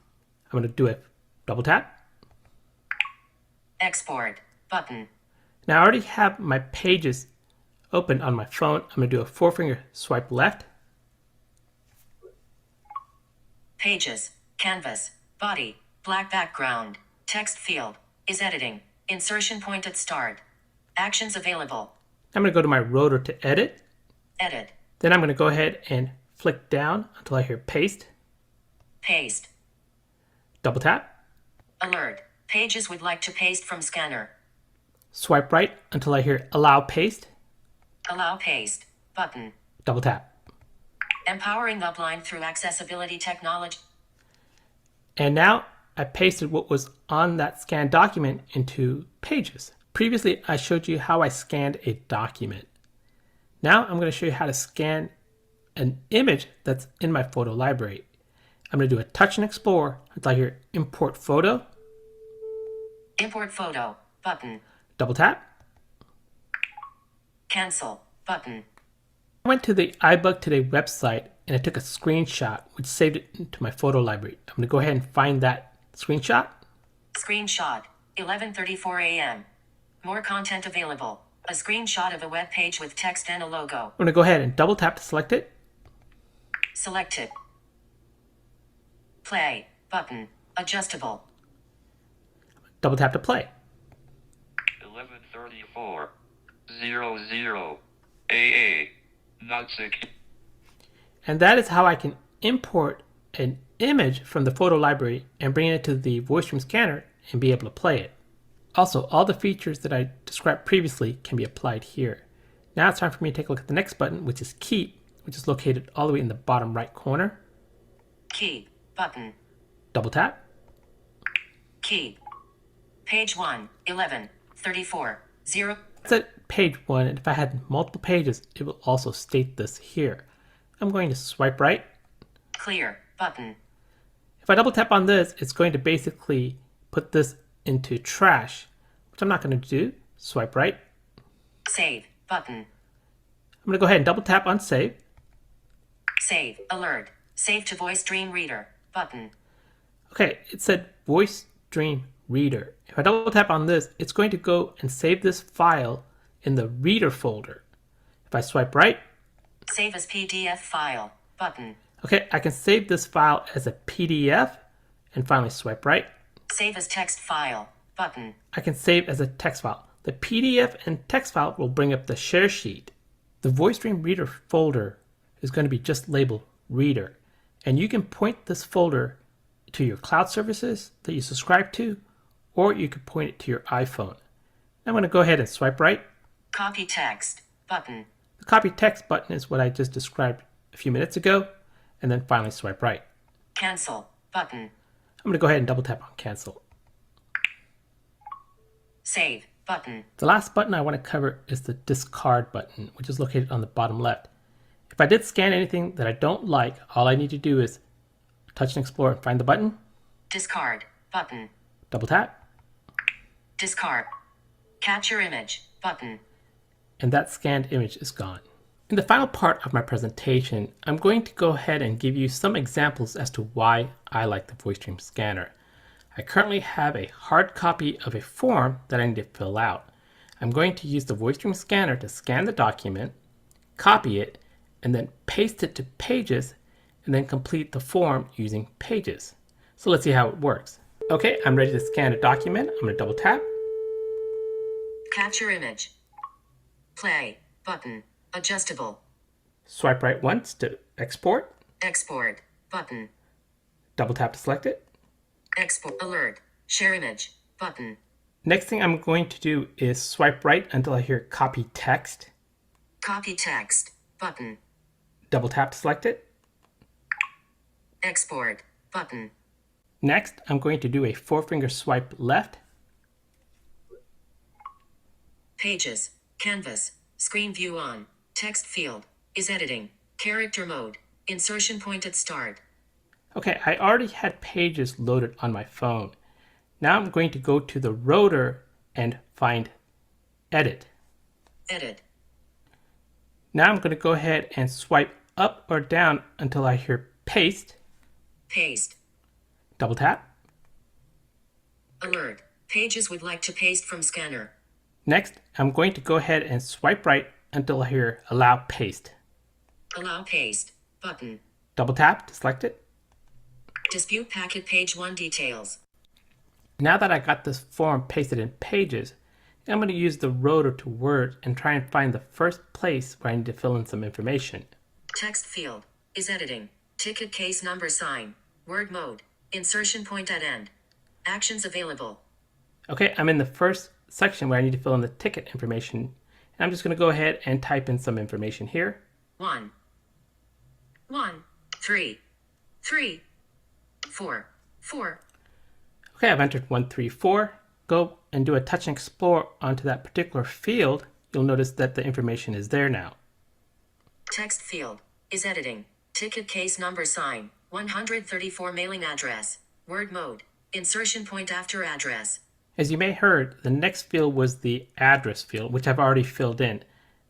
I'm going to do a double tap. Export button. Now I already have my pages open on my phone. I'm going to do a four finger swipe left. Pages, canvas, body, black background, text field, is editing, insertion point at start. Actions available. I'm going to go to my rotor to edit. Edit. Then I'm going to go ahead and flick down until I hear paste. Paste. Double tap. Alert. Pages would like to paste from scanner. Swipe right until I hear allow paste. Allow paste. Button. Double tap. Empowering the blind through accessibility technology. And now I pasted what was on that scanned document into Pages. Previously, I showed you how I scanned a document. Now I'm going to show you how to scan an image that's in my photo library. I'm going to do a touch and explore until I hear import photo. Import photo. Button. Double tap. Cancel. Button. I went to the iBUG Today website and I took a screenshot which saved it into my photo library. I'm going to go ahead and find that screenshot. Screenshot. 11:34 a.m. More content available. A screenshot of a web page with text and a logo. I'm going to go ahead and double tap to select it. Select it. Play. Button. Adjustable. Double tap to play. 11:34. 00. AA. Not secure. And that is how I can import an image from the photo library and bring it to the voice stream scanner and be able to play it. Also, all the features that I described previously can be applied here. Now it's time for me to take a look at the next button, which is Keep, which is located all the way in the bottom right corner. Key. Button. Double tap. Key. Page 1. 11:34. 0. That's at page 1, and if I had multiple pages, it will also state this here. I'm going to swipe right. Clear. Button. If I double tap on this, it's going to basically put this into trash, which I'm not going to do. Swipe right. Save. Button. I'm going to go ahead and double tap on save. Save. Alert. Save to voice dream reader. Button. Okay, it said voice dream reader. If I double tap on this, it's going to go and save this file in the reader folder. If I swipe right. Save as PDF file. Button. Okay, I can save this file as a PDF and finally swipe right. Save as text file. Button. I can save as a text file. The PDF and text file will bring up the share sheet. The voice dream reader folder is going to be just labeled reader. And you can point this folder to your cloud services that you subscribe to, or you could point it to your iPhone. I'm going to go ahead and swipe right. Copy text. Button. The copy text button is what I just described a few minutes ago, and then finally swipe right. Cancel. Button. I'm going to go ahead and double tap on cancel. Save. Button. The last button I want to cover is the discard button, which is located on the bottom left. If I did scan anything that I don't like, all I need to do is touch and explore and find the button. Discard. Button. Double tap. Discard. Capture image. Button. And that scanned image is gone. In the final part of my presentation, I'm going to go ahead and give you some examples as to why I like the voice stream scanner. I currently have a hard copy of a form that I need to fill out. I'm going to use the voice stream scanner to scan the document, copy it, and then paste it to Pages, and then complete the form using Pages. So let's see how it works. Okay, I'm ready to scan a document. I'm going to double tap. Capture image. Play. Button. Adjustable. Swipe right once to export. Export. Button. Double tap to select it. Export. Alert. Share image. Button. Next thing I'm going to do is swipe right until I hear copy text. Copy text. Button. Double tap to select it. Export. Button. Next, I'm going to do a 4-finger swipe left. Pages. Canvas. Screen view on. Text field. Is editing. Character mode. Insertion point at start. Okay, I already had Pages loaded on my phone. Now I'm going to go to the rotor and find Edit. Edit. Now I'm going to go ahead and swipe up or down until I hear Paste. Paste. Double tap. Alert. Pages would like to paste from scanner. Next, I'm going to go ahead and swipe right until I hear Allow Paste. Allow paste. Button. Double tap to select it. Dispute packet page 1 details. Now that I got this form pasted in Pages, I'm going to use the rotor to Word and try and find the first place where I need to fill in some information. Text field. Is editing. Ticket case number sign. Word mode. Insertion point at end. Actions available. Okay, I'm in the first section where I need to fill in the ticket information. And I'm just going to go ahead and type in some information here. 1, 3, 3, 4, 4. Okay, I've entered 1, 3, 4. Go and do a touch and explore onto that particular field. You'll notice that the information is there now. Text field is editing. Ticket case number sign. 134 mailing address. Word mode. Insertion point after address. As you may have heard, the next field was the address field, which I've already filled in.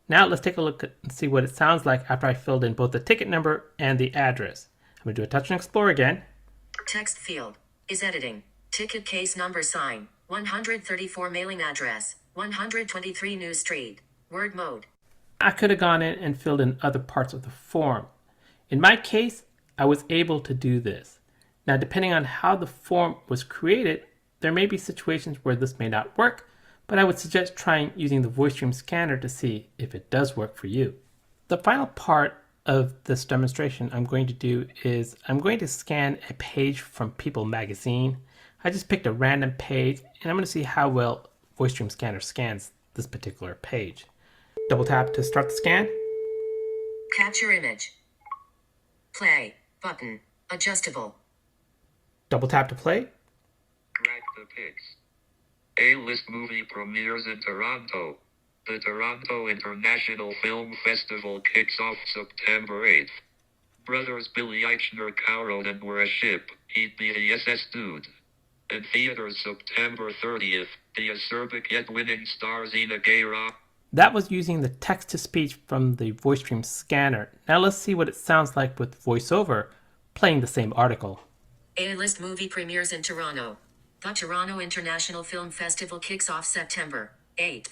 Now let's take a look and see what it sounds like after I filled in both the ticket number and the address. I'm going to do a touch and explore again. Text field is editing. Ticket case number sign. 134 mailing address. 123 New Street. Word mode. I could have gone in and filled in other parts of the form. In my case, I was able to do this. Now, depending on how the form was created, there may be situations where this may not work, but I would suggest trying using the VoiceStream scanner to see if it does work for you. The final part of this demonstration I'm going to do is I'm going to scan a page from People magazine. I just picked a random page and I'm going to see how well VoiceStream scanner scans this particular page. Double tap to start the scan. Capture image. Play button. Adjustable. Double tap to play. Track the pics. A-list movie premieres in Toronto. The Toronto International Film Festival kicks off September 8th. Brothers Billy Eichner caroled and were a ship. He'd be the SS Dude. In theaters September 30th, the acerbic yet winning star Zena Gayra. That was using the text-to-speech from the VoiceStream scanner. Now let's see what it sounds like with voiceover playing the same article. A-list movie premieres in Toronto. The Toronto International Film Festival kicks off September 8th.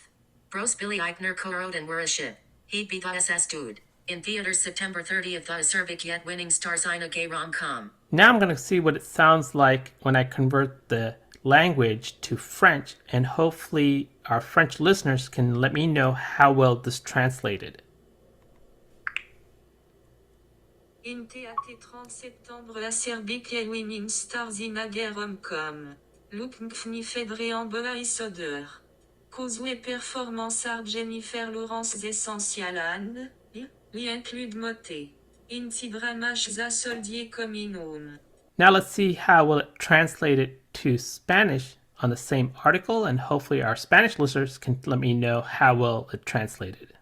Bros Billy Eichner co-wrote and were a ship. He'd be the SS Dude. In theaters September 30th, the acerbic yet winning star Zena Gay rom-com. Now I'm going to see what it sounds like when I convert the language to French, and hopefully our French listeners can let me know how well this translated. In théâtre 30 septembre la Serbique et winning stars in a gay rom-com. Look Nkfni Fedrean Soder. Causeway performance art Jennifer Lawrence Essential and li include moté. Inti dramage za soldier coming home. Now let's see how well it translated to Spanish on the same article, and hopefully our Spanish listeners can let me know how well it translated.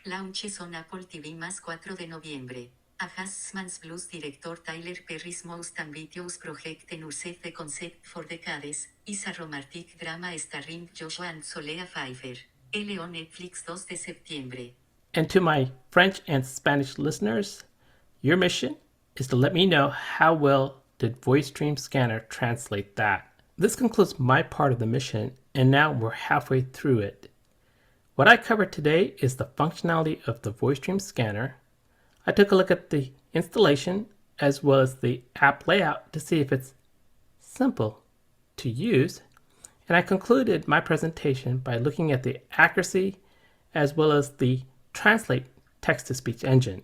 Launches on Apple TV más 4 de noviembre. Adjustments Blues director Tyler Perry's most ambitious project en used the concept for decades, is a romantic drama starring Joshua and Solea Pfeiffer. L on Netflix 2 de septiembre. And to my French and Spanish listeners, your mission is to let me know how well did VoiceStream Scanner translate that. This concludes my part of the mission, and now we're halfway through it. What I covered today is the functionality of the VoiceStream Scanner. I took a look at the installation as well as the app layout to see if it's simple to use, and I concluded my presentation by looking at the accuracy as well as the translate text-to-speech engine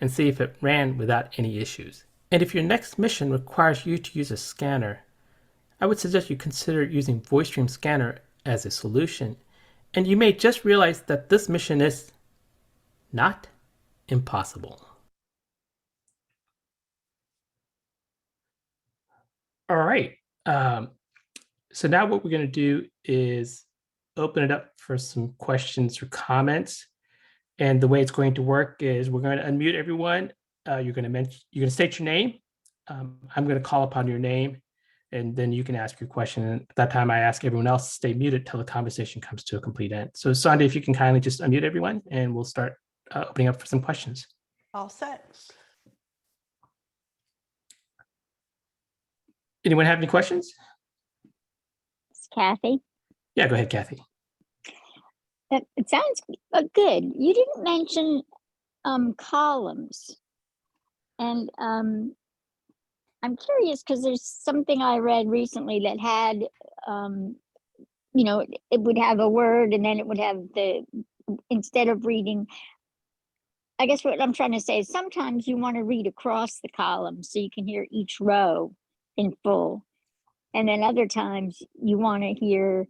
and see if it ran without any issues. And if your next mission requires you to use a scanner, I would suggest you consider using VoiceStream Scanner as a solution. And you may just realize that this mission is not impossible. All right. So now what we're going to do is open it up for some questions or comments. And the way it's going to work is we're going to unmute everyone. You're going to state your name. I'm going to call upon your name, and then you can ask your question. And at that time, I ask everyone else to stay muted till the conversation comes to a complete end. So Sandy, if you can kindly just unmute everyone, and we'll start opening up for some questions. All set. Anyone have any questions? It's Kathy. Yeah, go ahead, Kathy. It sounds good. You didn't mention columns. And I'm curious because there's something I read recently that had, it would have a word and then it would have instead of reading I guess what I'm trying to say is sometimes you want to read across the column so you can hear each row in full. And then other times you want to hear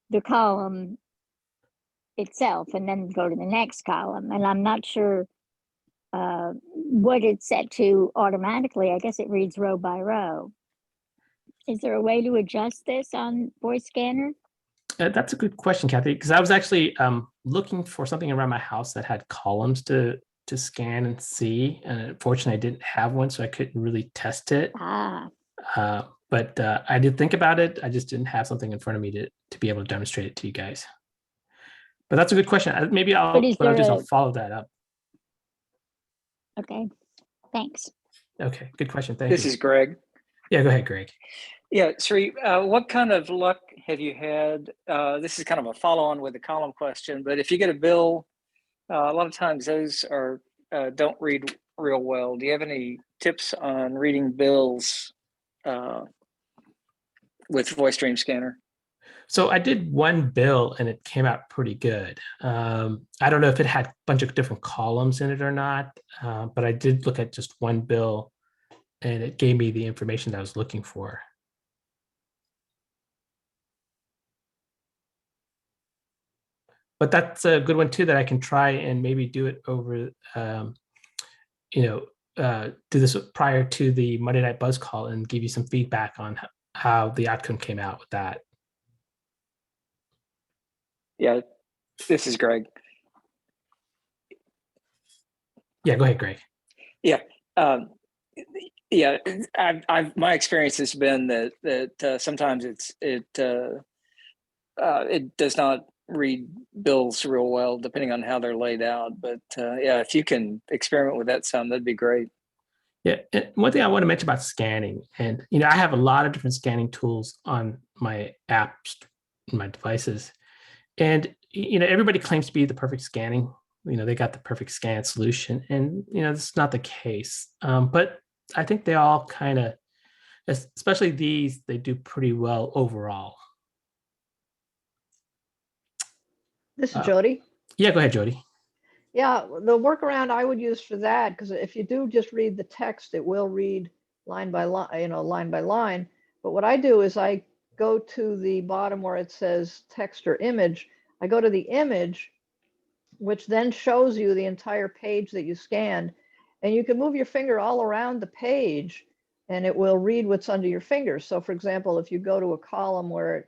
the column itself and then go to the next column. And I'm not sure what it's set to automatically. I guess it reads row by row. Is there a way to adjust this on Voice Scanner? That's a good question, Kathy, because I was actually looking for something around my house that had columns to scan and see. And unfortunately, I didn't have one, so I couldn't really test it. But I did think about it. I just didn't have something in front of me to be able to demonstrate it to you guys. But that's a good question. Maybe what I'll do is I'll follow that up. Okay, thanks. Okay, good question. Thank This you. is Greg. Yeah, go ahead, Greg. Yeah, Sree, what kind of luck have you had? This is kind of a follow-on with the column question, but if you get a bill, a lot of times those are don't read real well. Do you have any tips on reading bills with Voice Dream Scanner? So I did one bill and it came out pretty good. I don't know if it had a bunch of different columns in it or not, but I did look at just one bill and it gave me the information that I was looking for. But that's a good one too, that I can try and maybe do it over, do this prior to the Monday Night Buzz call and give you some feedback on how the outcome came out with that. Yeah, this is Greg. Yeah, go ahead, Greg. Yeah, yeah. My experience has been that sometimes it does not read bills real well, depending on how they're laid out. But yeah, if you can experiment with that some, that'd be great. Yeah, and one thing I want to mention about scanning, and I have a lot of different scanning tools on my apps, my devices, and everybody claims to be the perfect scanning. They got the perfect scan solution, and it's not the case. But I think they all kind of, especially these, they do pretty well overall. This is Jody. Yeah, go ahead, Jody. Yeah, the workaround I would use for that, because if you do just read the text, it will read line by line, line by line. But what I do is I go to the bottom where it says text or image. I go to the image, which then shows you the entire page that you scanned. And you can move your finger all around the page and it will read what's under your finger. So for example, if you go to a column where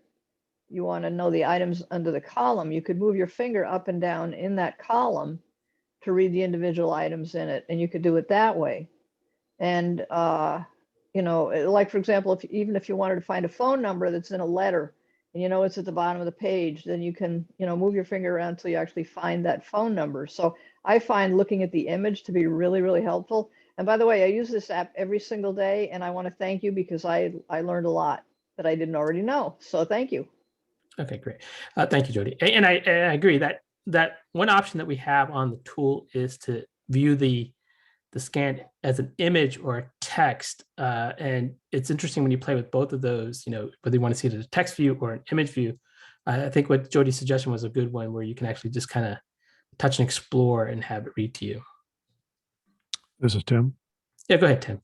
you want to know the items under the column, you could move your finger up and down in that column to read the individual items in it, and you could do it that way. And like for example, even if you wanted to find a phone number that's in a letter and it's at the bottom of the page, then you can move your finger around until you actually find that phone number. So I find looking at the image to be really, really helpful. And by the way, I use this app every single day, and I want to thank you because I learned a lot that I didn't already know. So thank you. Okay, great. Thank you, Jody. And I agree that one option that we have on the tool is to view the scan as an image or a text. And it's interesting when you play with both of those, whether you want to see it as a text view or an image view. I think what Jody's suggestion was a good one, where you can actually just kind of touch and explore and have it read to you. This is Tim. Yeah, go ahead, Tim.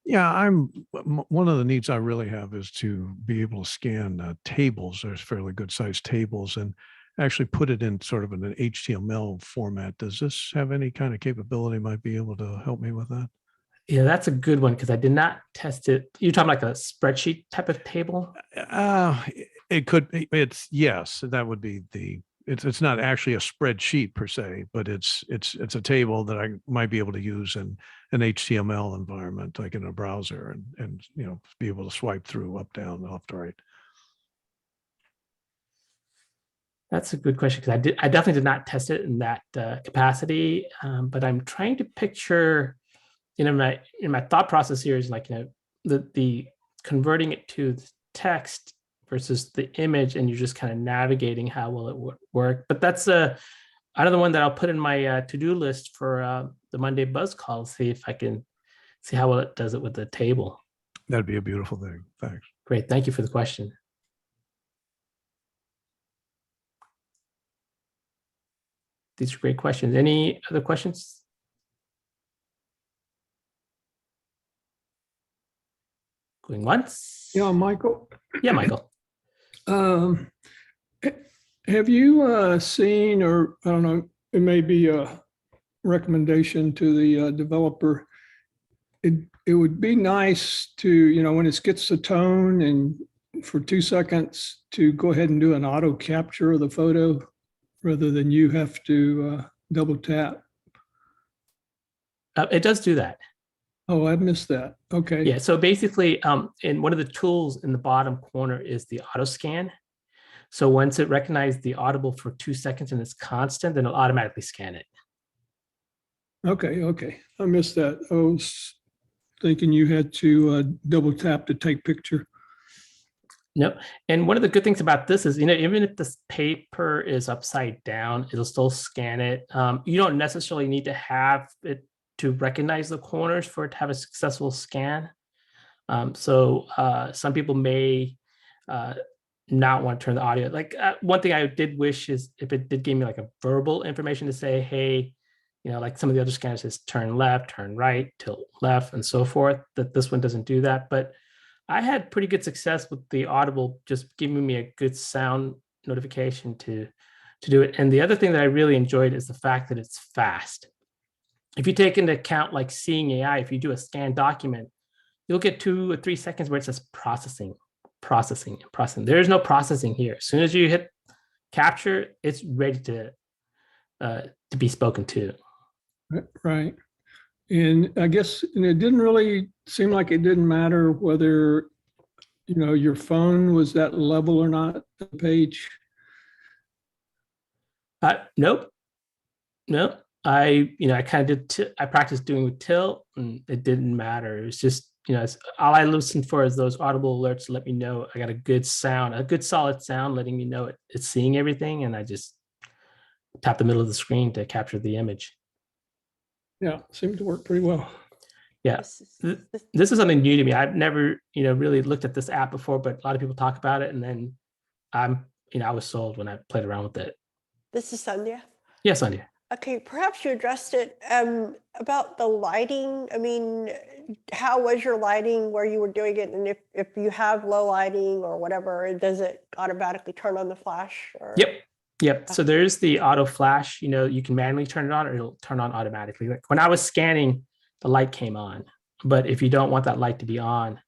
Yeah, one of the needs I really have is to be able to scan tables. There's fairly good sized tables, and actually put it in sort of an HTML format. Does this have any kind of capability? Might be able to help me with that? Yeah, that's a good one because I did not test it. You're talking like a spreadsheet type of table? It could. Yes, that would be the. It's not actually a spreadsheet per se, but it's a table that I might be able to use in an HTML environment, like in a browser, and be able to swipe through up, down, left, right. That's a good question because I definitely did not test it in that capacity, but I'm trying to picture, in my thought process here is like the converting it to text versus the image, and you're just kind of navigating how will it work. But that's another one that I'll put in my to-do list for the Monday Buzz call. See if I can see how well it does it with the table. That'd be a beautiful thing. Thanks. Great, thank you for the question. These are great questions. Any other questions? Going once? Yeah, Michael. Yeah, Michael. Have you seen, or I don't know, it may be a recommendation to the developer. It would be nice to, when it gets the tone and for 2 seconds to go ahead and do an auto capture of the photo rather than you have to double tap. It does do that. Oh, I missed that. Okay. Yeah. So basically, in one of the tools in the bottom corner is the auto scan. So once it recognizes the audible for 2 seconds and it's constant, then it'll automatically scan it. Okay. I missed that. I was thinking you had to double tap to take picture. Nope. And one of the good things about this is, even if this paper is upside down, it'll still scan it. You don't necessarily need to have it to recognize the corners for it to have a successful scan. So some people may not want to turn the audio. Like one thing I did wish is if it did give me like a verbal information to say, hey, like some of the other scanners says turn left, turn right, tilt left, and so forth, that this one doesn't do that. But I had pretty good success with the Audible just giving me a good sound notification to do it. And the other thing that I really enjoyed is the fact that it's fast. If you take into account like Seeing AI, if you do a scan document, you'll get 2 or 3 seconds where it says processing. There is no processing here. As soon as you hit capture, it's ready to be spoken to. Right. And I guess it didn't really seem like it didn't matter whether, your phone was that level or not, the page. Nope. I kind of did, I practiced doing with tilt and it didn't matter. It was just, all I listened for is those audible alerts to let me know I got a good sound, a good solid sound, letting me know it's seeing everything. And I just tap the middle of the screen to capture the image. Yeah, seemed to work pretty well. Yeah, this is something new to me. I've never, really looked at this app before, but a lot of people talk about it. And then I was sold when I played around with it. This is Sandhya. Yes, Sandhya. Okay, perhaps you addressed it about the lighting. I mean, how was your lighting where you were doing it? And if you have low lighting or whatever, does it automatically turn on the flash? Or? Yep. So there's the auto flash, you can manually turn it on or it'll turn on automatically. Like when I was scanning, the light came on. But if you don't want that light to be on,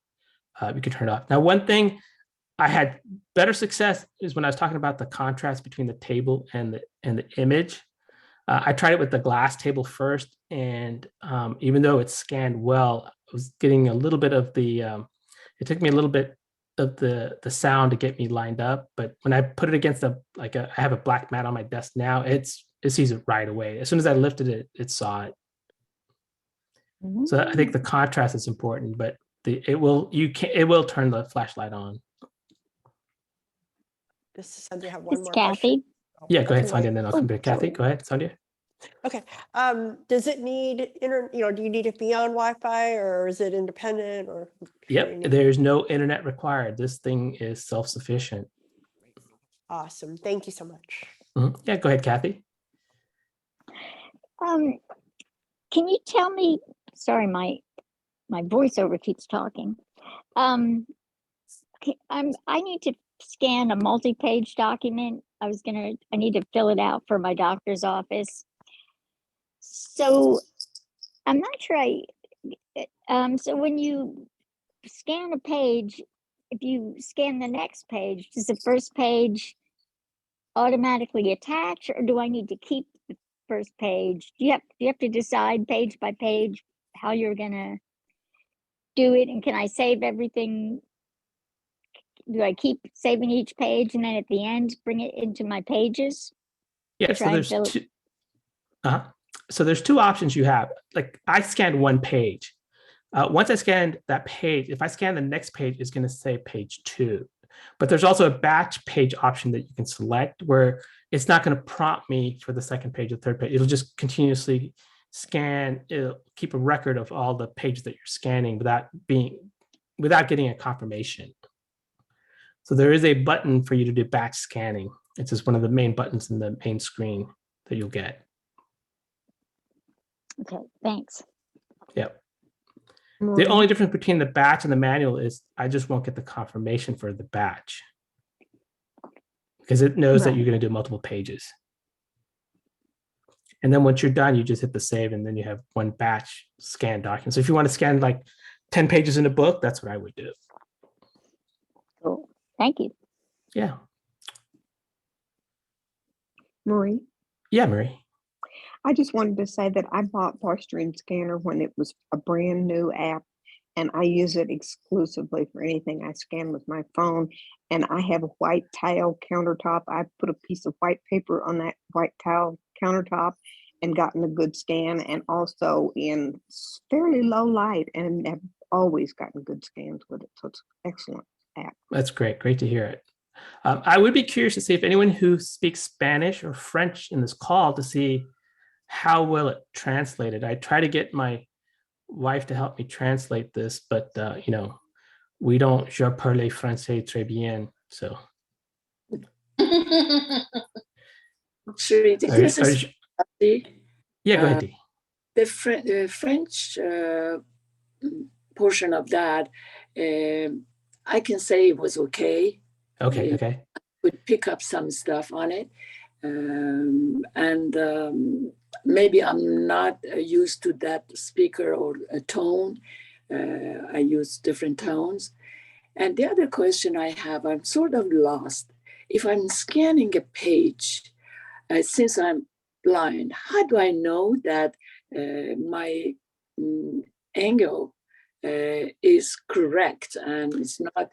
you can turn it off. Now, one thing I had better success is when I was talking about the contrast between the table and the image. I tried it with the glass table first, and even though it scanned well, I was getting a little bit of the, it took me a little bit of the sound to get me lined up. But when I put it against I have a black mat on my desk now, it sees it right away. As soon as I lifted it, it saw it. Mm-hmm. So I think the contrast is important, but it will turn the flashlight on. This is Sandhya. Have one it's more Kathy. question. Yeah, go ahead, Sandhya, and then I'll come to Kathy. Go ahead, Sandhya. Okay. Does it need do you need it to be on Wi-Fi or is it independent or? Yep, there's no internet required. This thing is self-sufficient. Awesome. Thank you so much. Mm-hmm. Yeah, go ahead, Kathy. Can you tell me, sorry, my voiceover keeps talking. I need to scan a multi-page document. I need to fill it out for my doctor's office. So I'm not sure so when you scan a page, if you scan the next page, does the first page automatically attach, or do I need to keep the first page? Do you have to decide page by page how you're gonna do it? And can I save everything? Do I keep saving each page and then at the end bring it into my pages? Yeah, so there's two options you have. Like I scanned one page. Once I scanned that page, if I scan the next page, it's going to say page 2. But there's also a batch page option that you can select where it's not going to prompt me for the second page or third page. It'll just continuously scan. It'll keep a record of all the pages that you're scanning without getting a confirmation. So there is a button for you to do batch scanning. It's just one of the main buttons in the main screen. that you'll get. Okay, thanks. Yep. The only difference between the batch and the manual is I just won't get the confirmation for the batch because it knows that you're going to do multiple pages. And then once you're done, you just hit the save and then you have one batch scan document. So if you want to scan like 10 pages in a book, that's what I would do. Cool. Thank you. Yeah. Marie, Yeah, Marie. I just wanted to say that I bought Barstream Scanner when it was a brand new app, and I use it exclusively for anything I scan with my phone. And I have a white tile countertop. I put a piece of white paper on that white tile countertop and gotten a good scan, and also in fairly low light, and have always gotten good scans with it. So it's an excellent app. That's great. Great to hear it. I would be curious to see if anyone who speaks Spanish or French in this call to see how well it translated. I try to get my wife to help me translate this, but you know, we don't je parle français très bien, so. Sree, this is yeah, go ahead, Dee. the French portion of that. I can say it was okay. Okay, okay. Would pick up some stuff on it, maybe I'm not used to that speaker or a tone. I use different tones. And the other question I have, I'm sort of lost. If I'm scanning a page, since I'm blind, how do I know that my angle is correct and it's not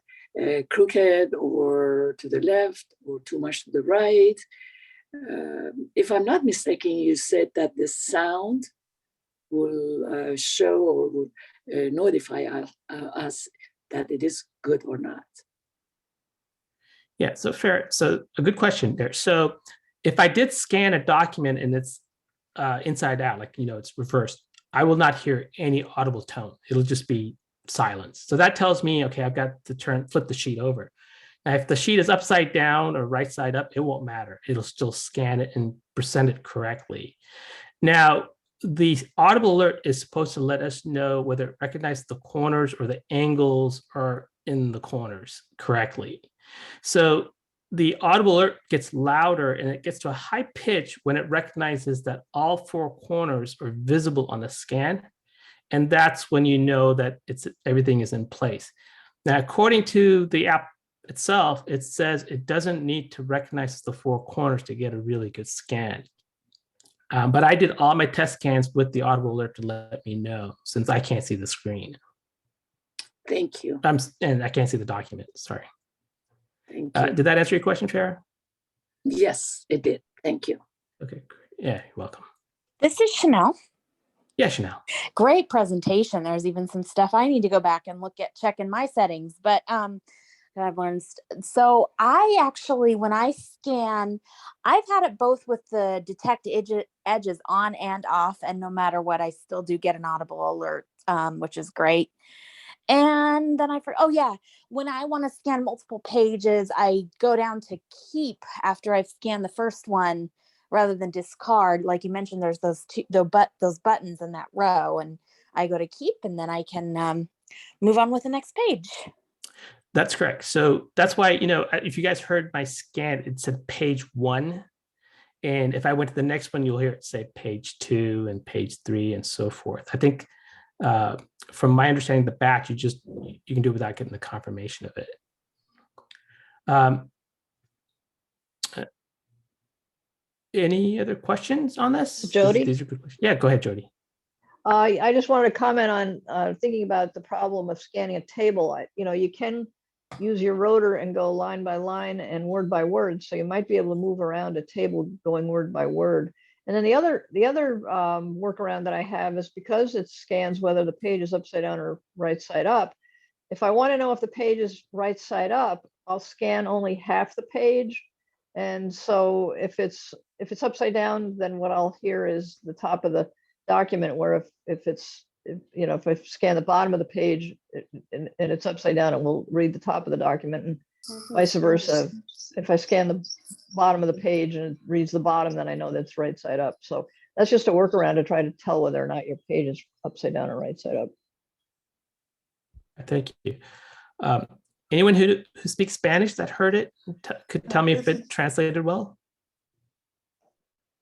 crooked or to the left or too much to the right? If I'm not mistaken, you said that the sound will show or will notify us that it is good or not. Yeah, so fair. So a good question there. So if I did scan a document and it's inside out, like, you know, it's reversed, I will not hear any audible tone. It'll just be silence. So that tells me, okay, I've got to flip the sheet over. Now, if the sheet is upside down or right side up, it won't matter. It'll still scan it and present it correctly. Now, the audible alert is supposed to let us know whether it recognizes the corners or the angles are in the corners correctly. So the audible alert gets louder and it gets to a high pitch when it recognizes that all four corners are visible on the scan. And that's when you know that everything is in place. Now, according to the app itself, it says it doesn't need to recognize the four corners to get a really good scan. But I did all my test scans with the audible alert to let me know, since I can't see the screen. Thank you. And I can't see the document, sorry. Thank you. Did that answer your question, Farah? Yes, it did. Thank you. Okay, great. Yeah, you're welcome. This is Chanel. Yeah, Chanel. Great presentation. There's even some stuff I need to go back and check in my settings, but that I've learned. So I actually, when I scan, I've had it both with the detect edges on and off, and no matter what, I still do get an audible alert, which is great. And then oh yeah, when I want to scan multiple pages, I go down to keep after I've scanned the first one rather than discard. Like you mentioned, there's those buttons in that row, and I go to keep, and then I can move on with the next page. That's correct. So that's why, you know, if you guys heard my scan, it said page 1. And if I went to the next one, you'll hear it say page 2 and page 3 and so forth. I think from my understanding, the batch, you can do it without getting the confirmation of it. Any other questions on this? Jody? These are good questions. Yeah, go ahead, Jody. I just wanted to comment on thinking about the problem of scanning a table. You can use your rotor and go line by line and word by word. So you might be able to move around a table going word by word. And then the other workaround that I have is because it scans whether the page is upside down or right side up. If I want to know if the page is right side up, I'll scan only half the page. And so if it's upside down, then what I'll hear is the top of the document, where if I scan the bottom of the page and it's upside down, it will read the top of the document, and vice versa. if I scan the bottom of the page and it reads the bottom, then I know that's right side up. So that's just a workaround to try to tell whether or not your page is upside down or right side up. Thank you. Anyone who speaks Spanish that heard it could tell me if it translated well?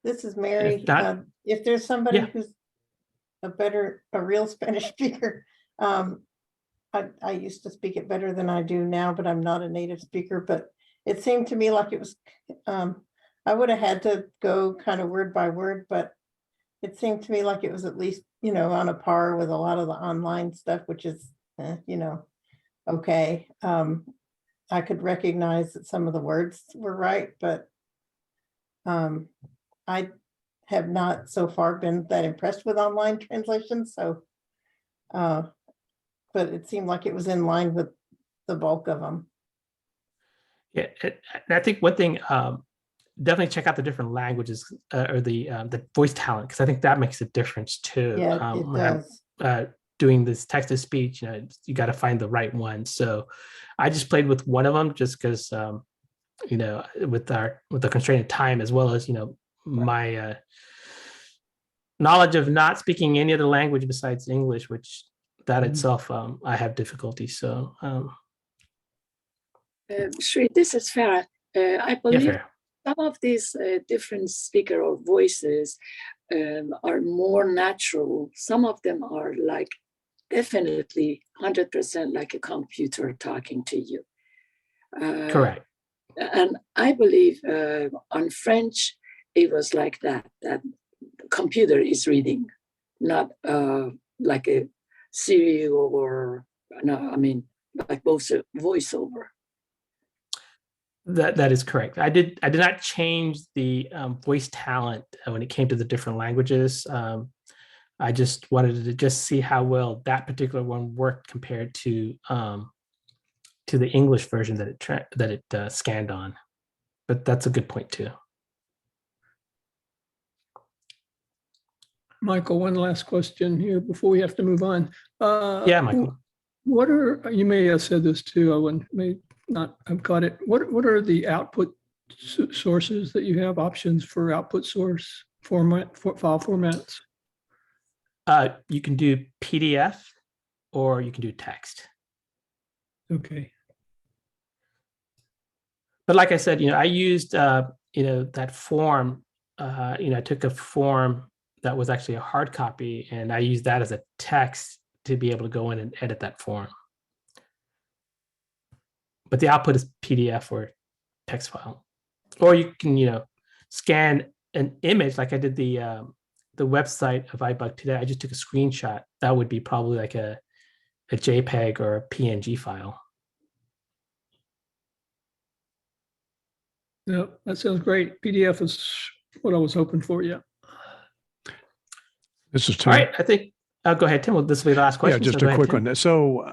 This is Mary. If not, If there's somebody yeah. who's a real Spanish speaker, I used to speak it better than I do now, but I'm not a native speaker. But it seemed to me like it was, I would have had to go kind of word by word, but it seemed to me like it was at least, on a par with a lot of the online stuff, which is, okay. I could recognize that some of the words were right, but I have not so far been that impressed with online translations. So, but it seemed like it was in line with the bulk of them. Yeah, and I think one thing, definitely check out the different languages or the voice talent, because I think that makes a difference too. Yeah, it when does. I'm doing this text to speech, you got to find the right one. So I just played with one of them just because, with the constraint of time, as well as, my knowledge of not speaking any other language besides English, which that itself, I have difficulty. So, Sree, this is Farah. I yeah, believe fair. some of these different speaker or voices are more natural. Some of them are like definitely 100% like a computer talking to you. Correct. And I believe on French, it was like that the computer is reading, not like a Siri or, no, I mean, like both voiceover. That is correct. I did not change the voice talent when it came to the different languages. I just wanted to just see how well that particular one worked compared to the English version that it scanned on. But that's a good point too. Michael, one last question here before we have to move on. Yeah, Michael. What are, you may have said this too, I may not have caught it. What are the output sources that you have, options for output source format, file formats? You can do PDF or you can do text. Okay. But like I said, I used, that form, I took a form that was actually a hard copy and I used that as a text to be able to go in and edit that form. But the output is PDF or text file. Or you can, scan an image like I did the website of iBUG today. I just took a screenshot. That would be probably like a JPEG or a PNG file. Yeah, that sounds great. PDF is what I was hoping for. Yeah. This is Tim. All right, I think. Go ahead, Tim. Well, this will be the last question. Yeah, just so a quick ahead, one. So,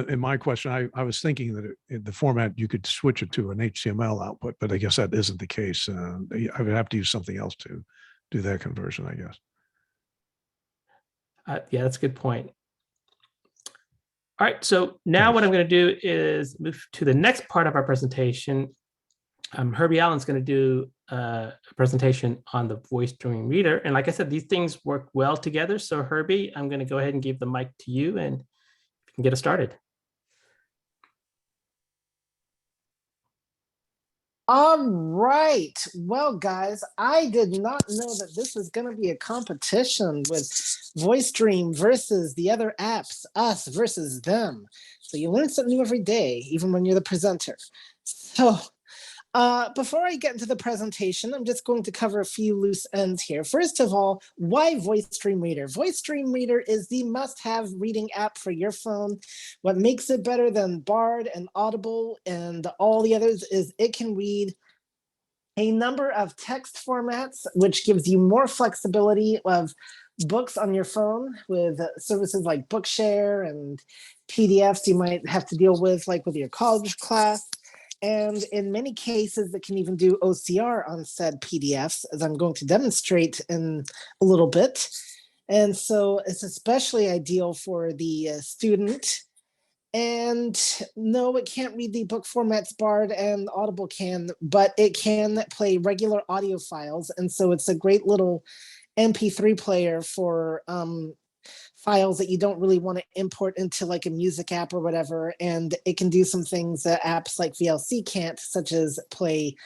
in my question, I was thinking that in the format you could switch it to an HTML output, but I guess that isn't the case. I would have to use something else to do that conversion, I guess. Yeah, that's a good point. All right, so now what I'm going to do is move to the next part of our presentation. Herbie Allen's going to do a presentation on the voice streaming reader. And like I said, these things work well together. So Herbie, I'm going to go ahead and give the mic to you and you can get us started. All right. Well, guys, I did not know that this was going to be a competition with VoiceStream versus the other apps, us versus them. So you learn something new every day, even when you're the presenter. So before I get into the presentation, I'm just going to cover a few loose ends here. First of all, why VoiceStream Reader? VoiceStream Reader is the must-have reading app for your phone. What makes it better than Bard and Audible and all the others is it can read a number of text formats, which gives you more flexibility of books on your phone with services like Bookshare and PDFs you might have to deal with, like with your college class. And in many cases, it can even do OCR on said PDFs, as I'm going to demonstrate in a little bit. And so it's especially ideal for the student And no, it can't read the book formats Bard and Audible can, but it can play regular audio files. And so it's a great little MP3 player for files that you don't really want to import into like a music app or whatever. And it can do some things that apps like VLC can't, such as play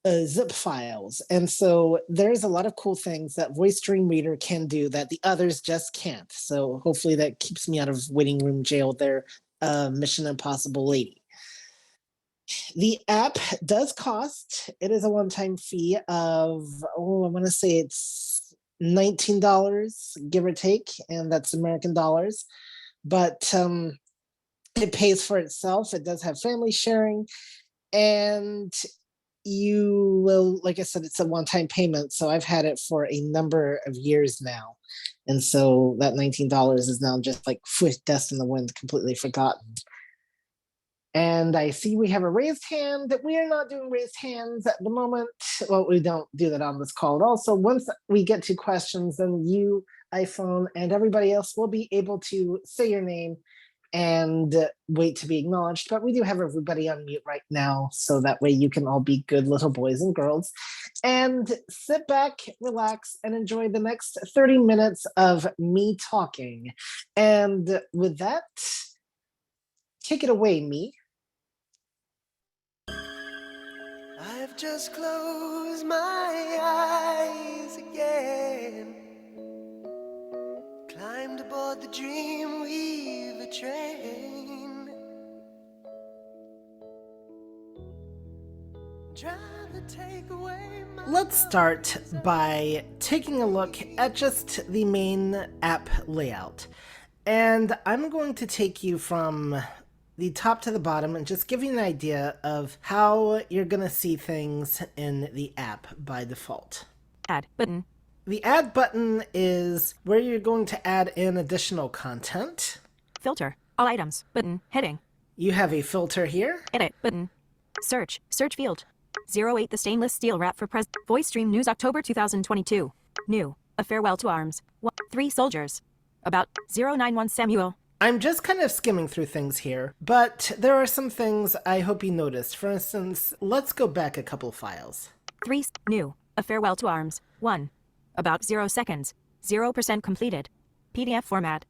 zip files. And so there's a lot of cool things that Voice Dream Reader can do that the others just can't. So hopefully that keeps me out of waiting room jail there, Mission Impossible lady. The app does cost. It is a one-time fee of, I want to say it's $19, give or take, and that's American dollars. But it pays for itself. It does have family sharing, and you will, like I said, it's a one-time payment. So I've had it for a number of years now. And so that $19 is now just like dust in the wind, completely forgotten. And I see we have a raised hand. We are not doing raised hands at the moment. Well, we don't do that on this call. Also, once we get to questions, then you, iPhone, and everybody else will be able to say your name and wait to be acknowledged. But we do have everybody on mute right now, so that way you can all be good little boys and girls and sit back, relax, and enjoy the next 30 minutes of me talking. And with that, take it away, me. I've just closed my eyes again, climbed aboard the Dreamweaver train, trying to take away my... Let's start by taking a look at just the main app layout. And I'm going to take you from the top to the bottom and just give you an idea of how you're going to see things in the app by default. Add button. The add button is where you're going to add in additional content. Filter. All items. Button. Heading. You have a filter here. Edit. Button. Search. Search field. 08 The stainless steel wrap for Voice Stream News October 2022. New. A farewell to arms. 3 soldiers. About 091 Samuel. I'm just kind of skimming through things here, but there are some things I hope you noticed. For instance, let's go back a couple files. 3. New. A farewell to arms. 1. About 0 seconds. 0% completed. PDF format.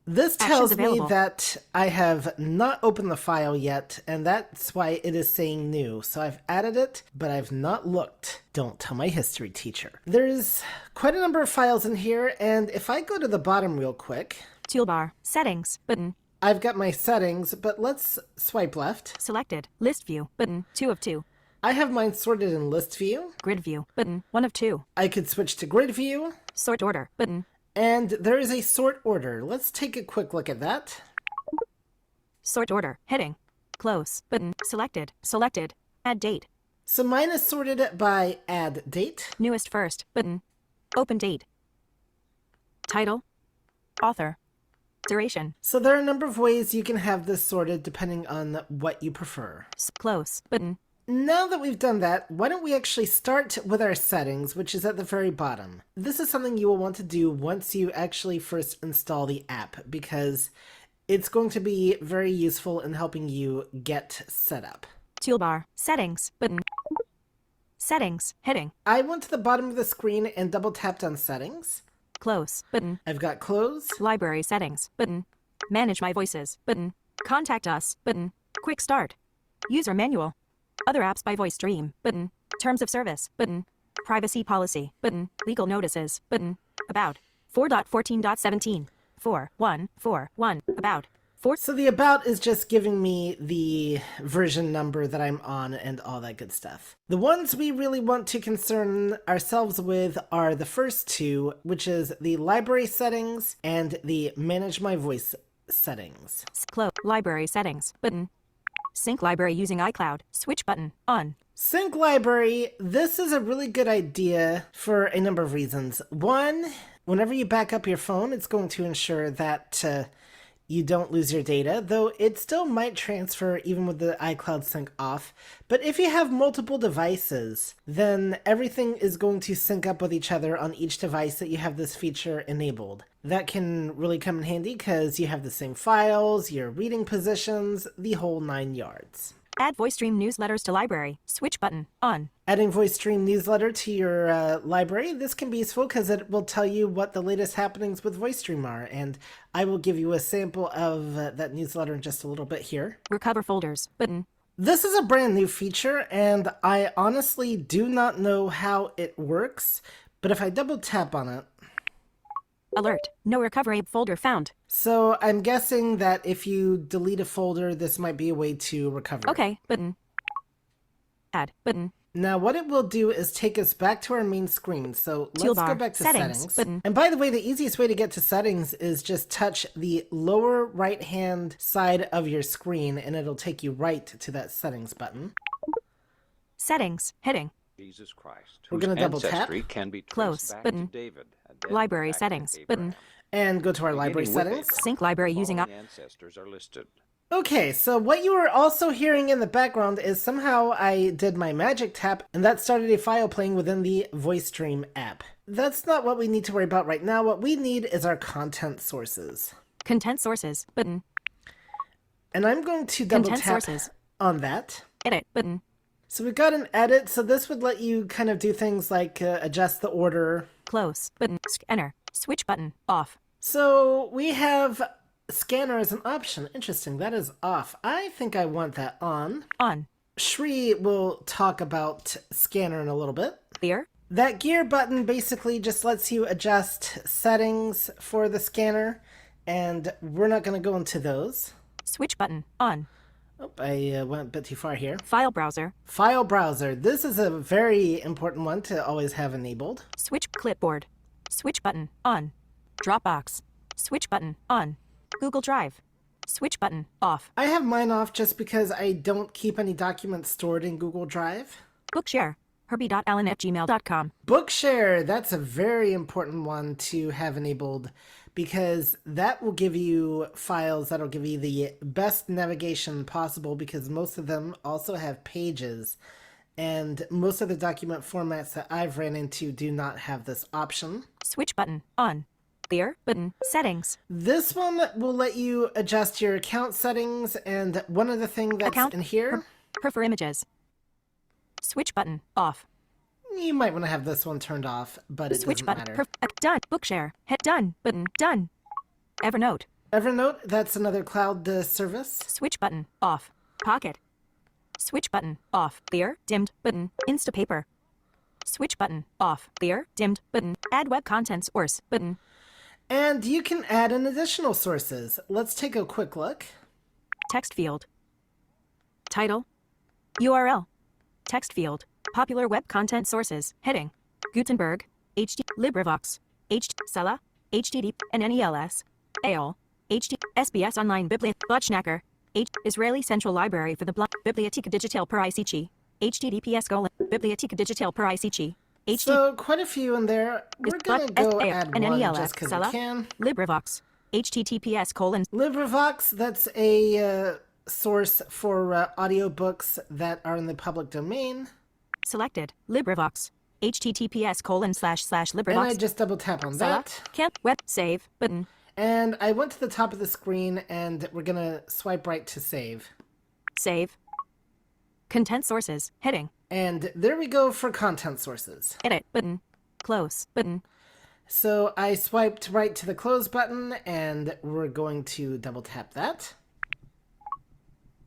This Actions tells me available. that I have not opened the file yet, and that's why it is saying new. So I've added it, but I've not looked. Don't tell my history teacher. There's quite a number of files in here, and if I go to the bottom real quick... Toolbar. Settings. Button. I've got my settings, but let's swipe left. Selected. List view. Button. 2 of 2. I have mine sorted in list view. Grid view. Button. 1 of 2. I could switch to grid view. Sort order. Button. And there is a sort order. Let's take a quick look at that. Sort order. Heading. Close. Button. Selected. Selected. Add date. So mine is sorted by add date. Newest first. Button. Open date. Title. Author. Duration. So there are a number of ways you can have this sorted depending on what you prefer. Close. Button. Now that we've done that, why don't we actually start with our settings, which is at the very bottom. This is something you will want to do once you actually first install the app, because it's going to be very useful in helping you get set up. Toolbar. Settings. Button. Settings. Heading. I went to the bottom of the screen and double tapped on settings. Close. Button. I've got close. Library settings. Button. Manage my voices. Button. Contact us. Button. Quick start. User manual. Other apps by Voice Dream. Button. Terms of service. Button. Privacy policy. Button. Legal notices. Button. About. 4.14.17. 4.1.4.1. About. So the about is just giving me the version number that I'm on and all that good stuff. The ones we really want to concern ourselves with are the first two, which is the library settings and the manage my voice settings. Close. Library settings. Button. Sync library using iCloud. Switch button. On. Sync library. This is a really good idea for a number of reasons. One, whenever you back up your phone, it's going to ensure that you don't lose your data, though it still might transfer even with the iCloud sync off. But if you have multiple devices, then everything is going to sync up with each other on each device that you have this feature enabled. That can really come in handy because you have the same files, your reading positions, the whole 9 yards. Add VoiceStream newsletters to library. Switch button on. Adding VoiceStream newsletter to your library, this can be useful because it will tell you what the latest happenings with VoiceStream are, and I will give you a sample of that newsletter in just a little bit here. Recover folders button. This is a brand new feature, and I honestly do not know how it works, but if I double tap on it, Alert. No recovery folder found. so I'm guessing that if you delete a folder, this might be a way to recover it. Okay, button. Add button. Now what it will do is take us back to our main screen. So let's go Toolbar. back to Settings, settings. button. And by the way, the easiest way to get to settings is just touch the lower right hand side of your screen and it'll take you right to that settings button. Settings heading. Jesus Christ. We're whose gonna double tap. ancestry can be traced Close back button. to David, and then Library back to settings Abraham. button. And go to our library Beginning with settings. Abraham, Sync library the using following ancestors are listed. Okay, so what you are also hearing in the background is somehow I did my magic tap and that started a file playing within the VoiceStream app. That's not what we need to worry about right now. What we need is our content sources. Content sources button. And I'm going to double Content tap sources. on that. Edit button. So we've got an edit, so this would let you kind of do things like adjust the order. Close button. Enter. Switch button off. So we have scanner as an option. Interesting, that is off. I think I want that on. On. Sree will talk about scanner in a little bit. Clear. That gear button basically just lets you adjust settings for the scanner, and we're not going to go into those. Switch button on. Oh, I went a bit too far here. File browser. File browser. This is a very important one to always have enabled. Switch clipboard. Switch button on. Dropbox. Switch button on. Google Drive. Switch button off. I have mine off just because I don't keep any documents stored in Google Drive. Bookshare. Herbie.allen@gmail.com. Bookshare, that's a very important one to have enabled because that will give you files that'll give you the best navigation possible because most of them also have pages and most of the document formats that I've ran into do not have this option. Switch button on. Clear button. Settings. This one will let you adjust your account settings, and one other thing that's Account in here, prefer images. Switch button off. you might want to have this one turned off, but it Switch doesn't button. matter. Done. Bookshare. Hit done button. Done. Evernote. Evernote, that's another cloud service. Switch button off. Pocket. Switch button off. Clear. Dimmed button. Instapaper. Switch button off. Clear. Dimmed button. Add web content source button. And you can add in additional sources. Let's take a quick look. Text field. Title. URL. Text field. Popular web content sources. Heading. Gutenberg. HD. LibriVox. Sela. HTTP. NNELS. AOL. HD. SBS Online Biblia. Botschnacker. Israeli Central Library for the Biblioteca Digitale per ICC. HTTPS: Biblioteca Digitale per ICC. So quite a few in there. We're gonna go add one just because we can. LibriVox. HTTPS: LibriVox, that's a source for audiobooks that are in the public domain. Selected. LibriVox. HTTPS://LibriVox. And I just double tap on that. Can't web save button. And I went to the top of the screen and we're gonna swipe right to save. Save. Content sources. Heading. And there we go for content sources. Edit button. Close button. So I swiped right to the close button and we're going to double tap that.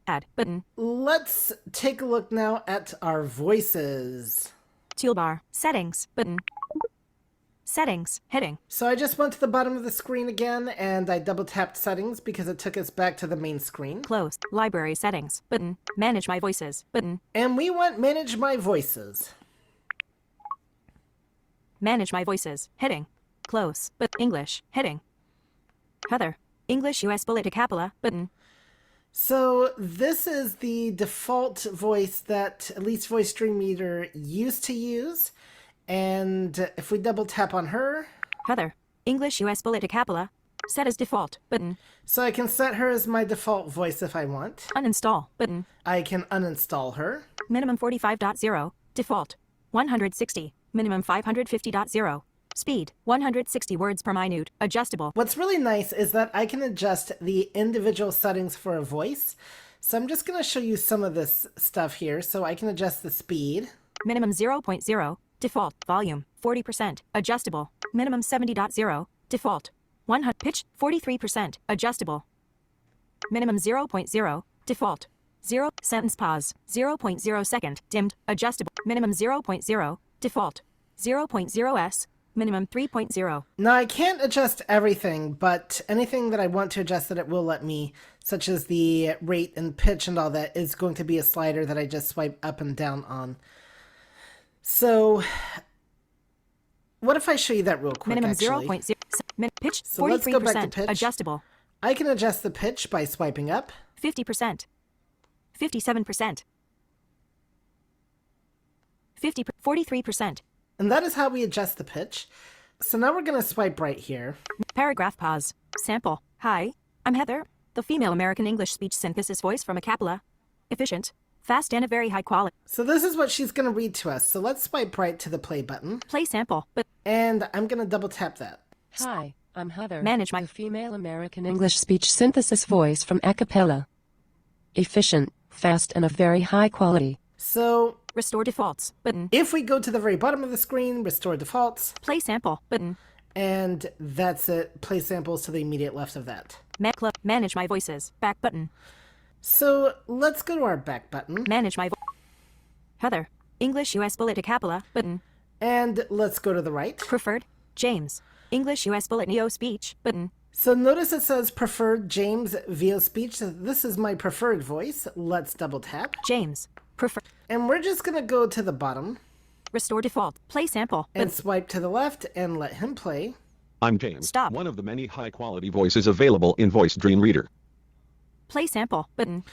Add button. Let's take a look now at our voices. Toolbar. Settings button. Settings. Heading. So I just went to the bottom of the screen again and I double tapped settings because it took us back to the main screen. Close. Library settings button. Manage my voices button. And we want manage my voices. Manage my voices. Heading. Close. But English. Heading. Heather. English US bullet a cappella button. So this is the default voice that at least VoiceStream Reader used to use. And if we double tap on her. Heather. English US bullet a cappella. Set as default button. So I can set her as my default voice if I want. Uninstall button. I can uninstall her. Minimum 45.0. Default 160. Minimum 550.0. Speed 160 words per minute. Adjustable. What's really nice is that I can adjust the individual settings for a voice. So I'm just going to show you some of this stuff here. So I can adjust the speed. Minimum 0.0. Default. Volume 40%. Adjustable. Minimum 70.0. Default. 100. Pitch 43%. Adjustable. Minimum 0.0. Default. 0. Sentence pause. 0.0 second. Dimmed. Adjustable. Minimum 0.0. Default. 0.0s. Minimum 3.0. Now I can't adjust everything, but anything that I want to adjust that it will let me, such as the rate and pitch and all that, is going to be a slider that I just swipe up and down on. So what if I show you that real quick? Minimum actually? 0.0. Pitch 43%. So let's go back to pitch. Adjustable. I can adjust the pitch by swiping up. 50%. 57%. 43%. And that is how we adjust the pitch. So now we're going to swipe right here. Paragraph pause. Sample. Hi, I'm Heather, the female American English speech synthesis voice from Acapella. Efficient, fast, and a very high quality. So this is what she's going to read to us. So let's swipe right to the play button. Play sample. And I'm going to double tap that. Hi, I'm Heather, Manage my the female American English speech synthesis voice from Acapella. Efficient, fast, and of very high quality. So restore defaults button. If we go to the very bottom of the screen, restore defaults. Play sample button. And that's it. Play samples to the immediate left of that. Manage my voices. Back button. So let's go to our back button. Manage my Heather. English US Bullet Acapella button. And let's go to the right. Preferred. James. English US Bullet Neo Speech button. So notice it says preferred James VO Speech. So this is my preferred voice. Let's double tap. James. Prefer. And we're just going to go to the bottom. Restore default. Play sample. And swipe to the left and let him play. I'm James. Stop. One of the many high-quality voices available in Voice Dream Reader. Play sample button.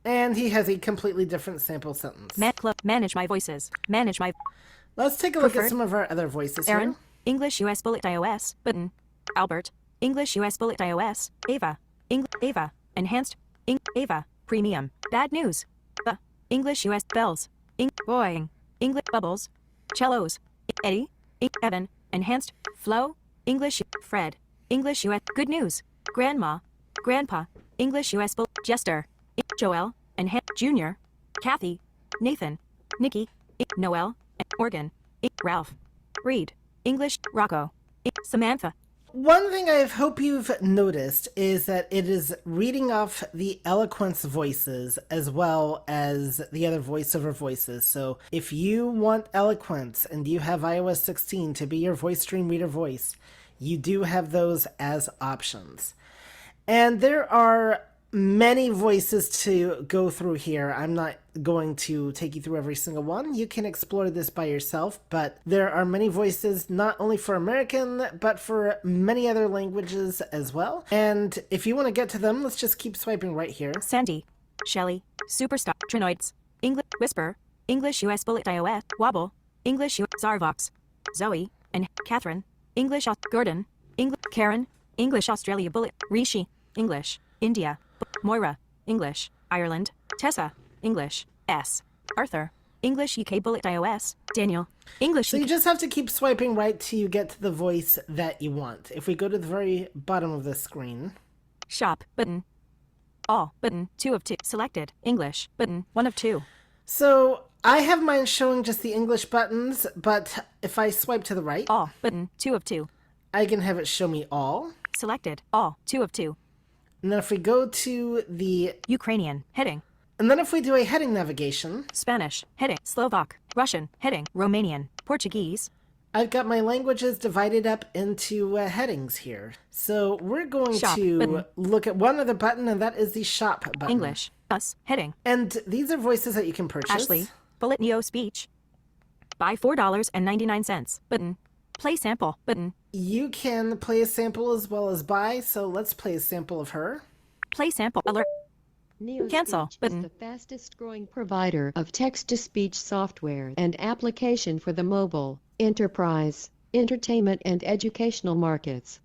And he has a completely different sample sentence. Manage my voices. Manage my. Let's take a look at some of our other voices Aaron. here. English US Bullet iOS button. Albert. English US Bullet iOS. Ava. Ava. Enhanced. Ava. Premium. Bad news. English US bells. Boing. English bubbles. Cellos. Eddie. Evan. Enhanced. Flow. English. Fred. English US. Good news. Grandma. Grandpa. English US Bull. Jester. Joel. Enhanced. Junior. Kathy. Nathan. Nikki. Noel. Morgan. Ralph. Reed. English. Rocco. Samantha. One thing I hope you've noticed is that it is reading off the eloquence voices as well as the other voiceover voices. So if you want eloquence and you have iOS 16 to be your voice stream reader voice, you do have those as options. And there are many voices to go through here. I'm not going to take you through every single one. You can explore this by yourself, but there are many voices not only for American, but for many other languages as well. And if you want to get to them, let's just keep swiping right here. Sandy. Shelly. Superstar. Trinoids. English. Whisper. English US Bullet iOS. Wobble. English US. Zarvox. Zoe. And Catherine. English. Gordon. English. Karen. English Australia Bullet. Rishi. English. India. Moira. English. Ireland. Tessa. English. S. Arthur. English UK Bullet iOS. Daniel. English. So you just have to keep swiping right till you get to the voice that you want. If we go to the very bottom of the screen. Shop button. All button. 2 of 2. Selected. English button. 1 of 2. So I have mine showing just the English buttons, but if I swipe to the right. All button. 2 of 2. I can have it show me all. Selected. All. 2 of 2. And then if we go to the Ukrainian heading. And then if we do a heading navigation. Spanish heading. Slovak. Russian heading. Romanian. Portuguese. I've got my languages divided up into headings here. So we're going Shop to button. look at one other button, and that is the shop button. English. Us. Heading. And these are voices that you can purchase. Ashley. Bullet Neo Speech. Buy $4.99 button. Play sample button. You can play a sample as well as buy, so let's play a sample of her. Play sample alert. Cancel button. The fastest growing provider of text-to-speech software and application for the mobile, enterprise, entertainment and educational markets.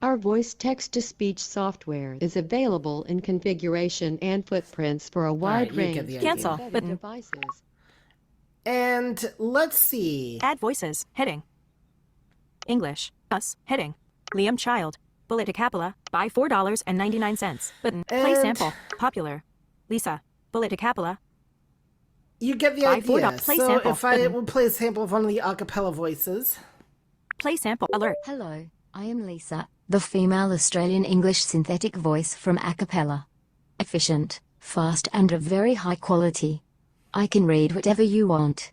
Our voice text-to-speech software is available in configuration and footprints for a wide you get range the of idea. Cancel embedded button. devices. And let's see. Add voices. Heading. English. Us. Heading. Liam Child. Bullet to Capella. Buy $4.99. Button. Play And- sample. Popular. Lisa. Bullet to Capella. You get the Buy idea. $4. Play So sample if I button. will play a sample of one of the acapella voices. Play sample. Alert. Hello, I am Lisa, the female Australian English synthetic voice from Acapella. Efficient, fast and of very high quality. I can read whatever you want.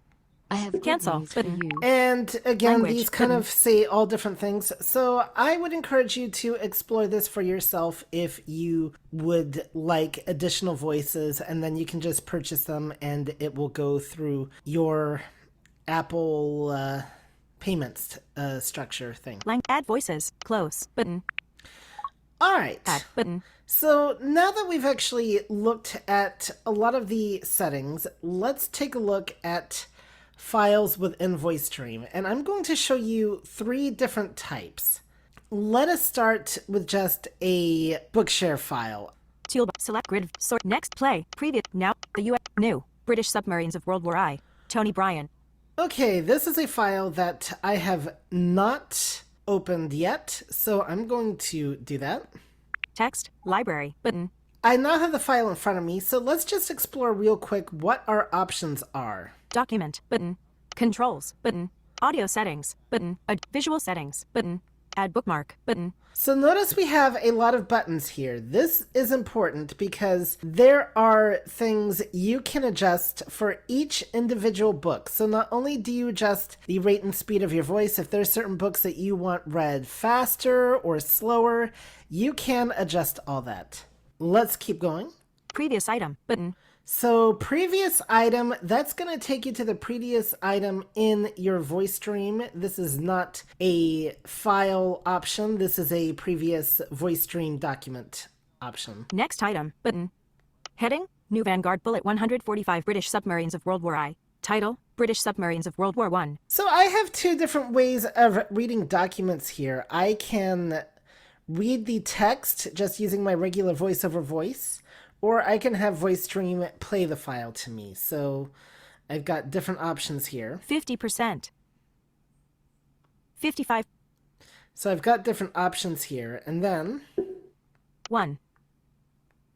I have good Cancel news for button. you. And again, Language these kind button. of say all different things. So I would encourage you to explore this for yourself if you would like additional voices, and then you can just purchase them and it will go through your Apple payments structure thing. Add voices. Close. Button. All right. Add button. So now that we've actually looked at a lot of the settings, let's take a look at files within VoiceStream. And I'm going to show you 3 different types. Let us start with just a Bookshare file. Toolbar. Select grid. Sort. Next. Play. Previous. Now. The U.S. New. British submarines of World War I. Tony Bryan. Okay, this is a file that I have not opened yet, so I'm going to do that. Text. Library. Button. I now have the file in front of me, so let's just explore real quick what our options are. Document. Button. Controls. Button. Audio settings. Button. Visual settings. Button. Add bookmark. Button. So notice we have a lot of buttons here. This is important because there are things you can adjust for each individual book. So not only do you adjust the rate and speed of your voice, if there's certain books that you want read faster or slower, you can adjust all that. Let's keep going. Previous item. Button. So previous item, that's going to take you to the previous item in your voice stream. This is not a file option. This is a previous voice stream document option. Next item. Button. Heading. New Vanguard Bullet 145 British submarines of World War I. Title. British submarines of World War I. So I have 2 different ways of reading documents here. I can read the text just using my regular voiceover voice, or I can have VoiceStream play the file to me. So I've got different options here. 50%. 55. So I've got different options here. And then 1.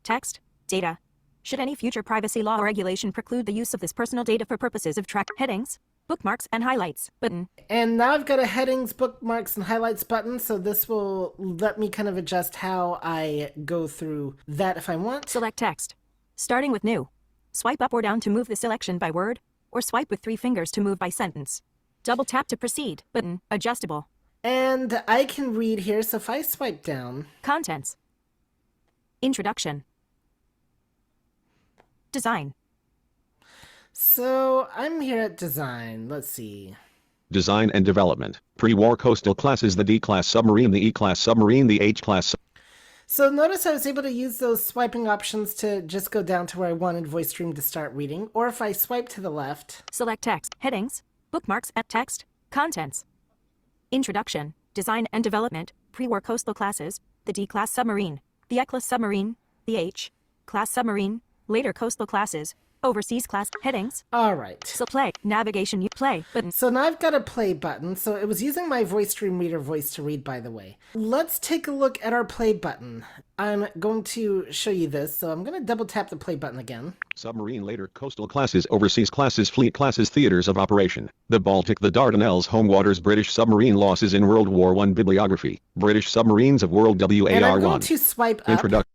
Text. Data. Should any future privacy law or regulation preclude the use of this personal data for purposes of track headings, bookmarks, and highlights? Button. And now I've got a headings, bookmarks, and highlights button, so this will let me kind of adjust how I go through that if I want. Select text. Starting with new. Swipe up or down to move the selection by word, or swipe with 3 fingers to move by sentence. Double tap to proceed. Button. Adjustable. And I can read here, so if I swipe down. Contents. Introduction. Design. So I'm here at design. Let's see. Design and development. Pre-war coastal classes: the D-class submarine, the E-class submarine, the H-class. So notice I was able to use those swiping options to just go down to where I wanted VoiceStream to start reading. Or if I swipe to the left. Select text. Headings. Bookmarks at text. Contents. Introduction. Design and development. Pre-war coastal classes. The D-class submarine. The E-class submarine. The H-class submarine. Later coastal classes. Overseas class. Headings. All right. So play. Navigation. You play button. So now I've got a play button. So it was using my VoiceStream Reader voice to read, by the way. Let's take a look at our play button. I'm going to show you this. So I'm going to double tap the play button again. Submarine, later coastal classes, overseas classes, fleet classes, theaters of operation. The Baltic, the Dardanelles, home waters, British submarine losses in World War I, bibliography. British submarines of World War I. And I'm going to swipe up. Introduction.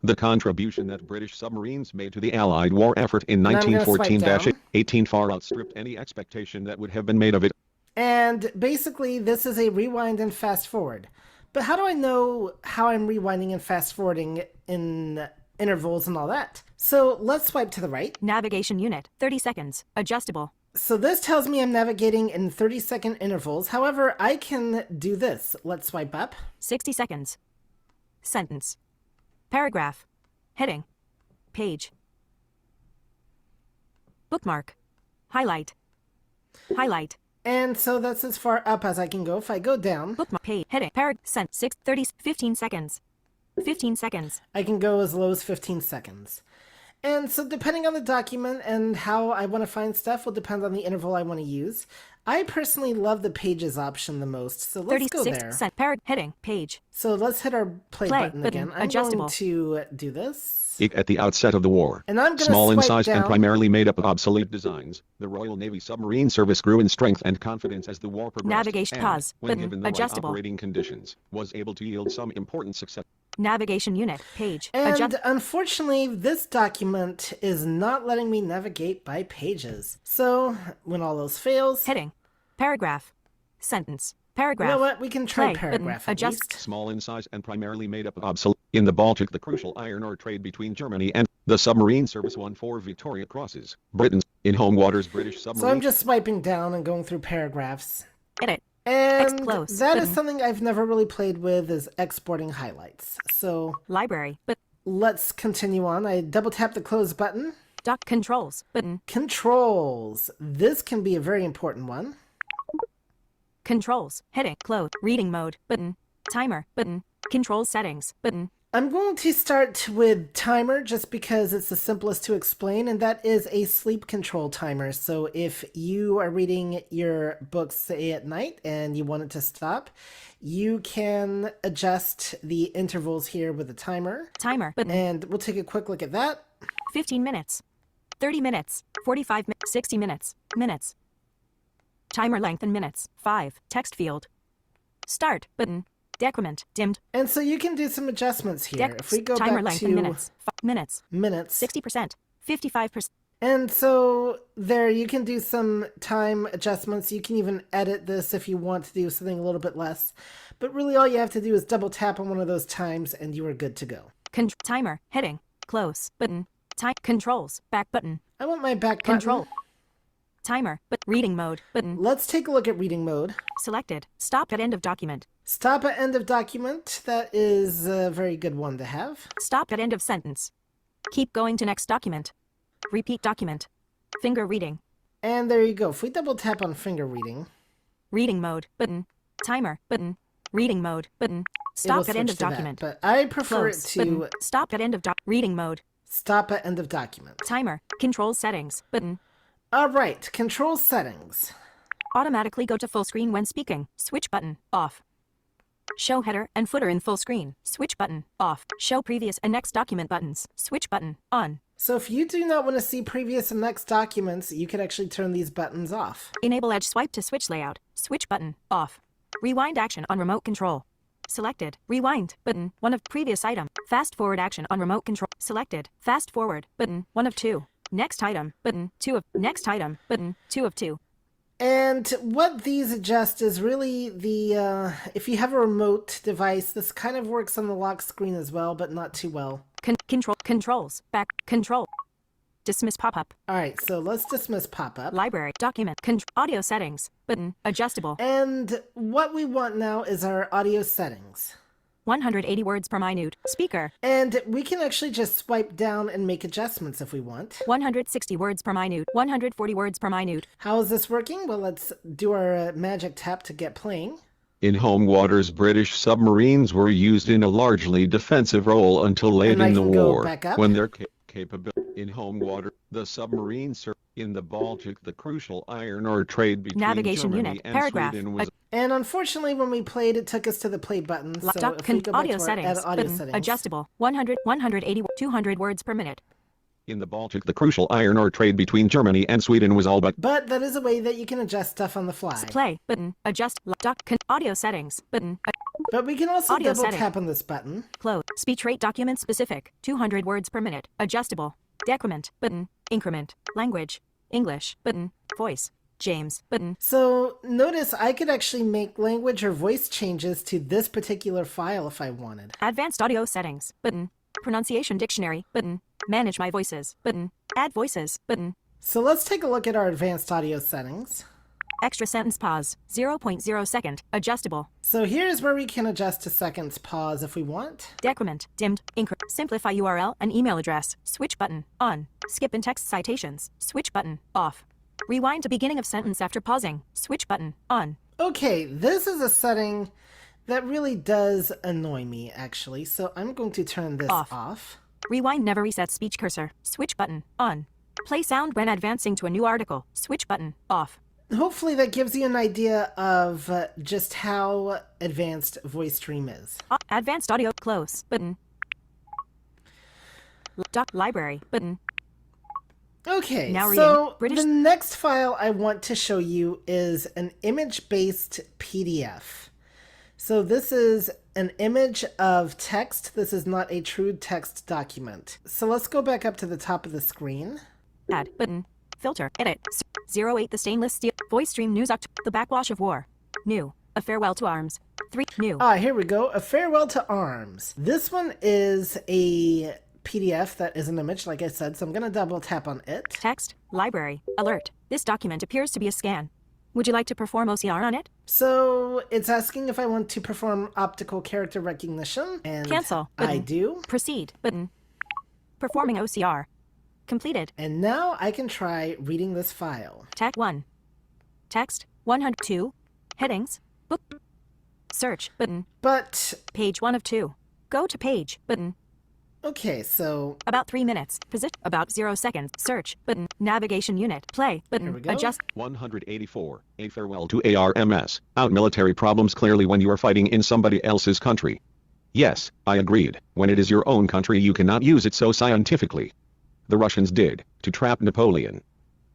The contribution that British submarines made to the Allied war effort in 1914-18 far outstripped any expectation that would have been made of it. And basically, this is a rewind and fast forward. But how do I know how I'm rewinding and fast forwarding in intervals and all that? So let's swipe to the right. Navigation unit, 30 seconds, adjustable. So this tells me I'm navigating in 30-second intervals. However, I can do this. Let's swipe up. 60 seconds. Sentence. Paragraph. Heading. Page. Bookmark. Highlight. Highlight. And so that's as far up as I can go. If I go down, Bookmark. Page. Heading. Sent. 6. 30. 15 seconds. 15 seconds. I can go as low as 15 seconds. And so depending on the document and how I want to find stuff will depend on the interval I want to use. I personally love the pages option the most, so let's go there. 36 heading page. So let's hit our play button again. I'm adjustable. going to do this. At the outset of the war, And I'm gonna small in swipe size and down. primarily made up of obsolete designs, the Royal Navy submarine service grew in strength and confidence as the war progressed. Navigation and, pause when button given the right adjustable. operating conditions, was able to yield some important success. Navigation unit page. And unfortunately, this document is not letting me navigate by pages. So when all else fails, heading, paragraph, sentence, paragraph. You know what? We can try play, paragraph button, at adjust. least. Small in size and primarily made up of obsolete. In the Baltic, the crucial iron ore trade between Germany and the submarine service won 4 Victoria Crosses. Britain's in home waters British submarine. So I'm just swiping down and going through paragraphs. Edit. And close, that is button. something I've never really played with is exporting highlights. So library, but let's continue on. I double tap the close button. Doc controls button. Controls. This can be a very important one. Controls, heading, close, reading mode, button, timer, button, control settings, button. I'm going to start with timer just because it's the simplest to explain, and that is a sleep control timer. So if you are reading your books, say at night, and you want it to stop, you can adjust the intervals here with the timer. Timer, button. And we'll take a quick look at that. 15 minutes, 30 minutes, 45 minutes, 60 minutes, minutes. Timer length in minutes, 5, text field. Start, button. Decrement, dimmed. And so you can do some adjustments here. If we go timer back length to in minutes, minutes, 60%, 55%. And so there you can do some time adjustments. You can even edit this if you want to do something a little bit less. But really all you have to do is double tap on one of those times and you are good to go. Timer, heading, close, button, time, controls, back button. I want my back Control. button. Timer, but reading mode, button. Let's take a look at reading mode. Selected, stop at end of document. Stop at end of document. That is a very good one to have. Stop at end of sentence. Keep going to next document. Repeat document. Finger reading. And there you go. If we double tap on finger reading. Reading mode, button. Timer, button. Reading mode, button. Stop at end of document. But I prefer Close, it to button. Stop at end of reading mode. Stop at end of document. Timer, control settings, button. All right, control settings. Automatically go to full screen when speaking. Switch button, off. Show header and footer in full screen. Switch button, off. Show previous and next document buttons. Switch button, on. So if you do not want to see previous and next documents, you could actually turn these buttons off. Enable edge swipe to switch layout. Switch button, off. Rewind action on remote control. Selected. Rewind button, 1 of previous item. Fast forward action on remote control. Selected. Fast forward button, 1 of 2. Next item button, 2 of. Next item button, 2 of 2. And what these adjust is really the, if you have a remote device, this kind of works on the lock screen as well, but not too well. Controls, back, control. Dismiss pop-up. All right, so let's dismiss pop-up. Library, document, audio settings, button, adjustable. And what we want now is our audio settings. 180 words per minute, speaker. And we can actually just swipe down and make adjustments if we want. 160 words per minute, 140 words per minute. How is this working? Well, let's do our magic tap to get playing. In home waters, British submarines were used in a largely defensive role until late in the war, when their capability in home water, the submarine in the Baltic, the crucial iron ore trade between Navigation Germany unit, and paragraph. Sweden was. And unfortunately, when we played, it took us to the play button. So if we go back audio to settings, our audio button, settings, adjustable, 100, 180, 200 words per minute. In the Baltic, the crucial iron ore trade between Germany and Sweden was all but. But that is a way that you can adjust stuff on the fly. Play button, adjust, audio settings button. But we can also audio double setting. tap on this button. Close. Speech rate document specific, 200 words per minute. Adjustable. Decrement button. Increment. Language. English button. Voice. James button. So notice I could actually make language or voice changes to this particular file if I wanted. Advanced audio settings button. Pronunciation dictionary button. Manage my voices button. Add voices button. So let's take a look at our advanced audio settings. Extra sentence pause. 0.0 second. Adjustable. So here's where we can adjust to seconds pause if we want. Decrement. Dimmed. Simplify URL and email address. Switch button. On. Skip in text citations. Switch button. Off. Rewind to beginning of sentence after pausing. Switch button. On. Okay, this is a setting that really does annoy me, actually. So I'm going to turn this off. Rewind never resets speech cursor. Switch button. On. Play sound when advancing to a new article. Switch button. Off. Hopefully that gives you an idea of just how advanced VoiceStream is. Advanced audio. Close. Button. Library. Button. Okay, now so British. The next file I want to show you is an image-based PDF. So this is an image of text. This is not a true text document. So let's go back up to the top of the screen. Add button. Filter. Edit. 08 The stainless steel. VoiceStream News. The Backwash of War. New. A Farewell to Arms. 3. New. Here we go. A Farewell to Arms. This one is a PDF that is an image, like I said, so I'm going to double tap on it. Text. Library. Alert. This document appears to be a scan. Would you like to perform OCR on it? So it's asking if I want to perform optical character recognition, and cancel. Button. I do. Proceed. Button. Performing OCR. Completed. And now I can try reading this file. Tag 1. Text 102. Headings. Book. Search button. But page 1 of 2. Go to page button. Okay, so about 3 minutes. Position about 0 seconds. Search button. Navigation unit. Play button. Here we go. Adjust. 184. A farewell to ARMS. Out military problems clearly when you are fighting in somebody else's country. Yes, I agreed. When it is your own country you cannot use it so scientifically. The Russians did, to trap Napoleon.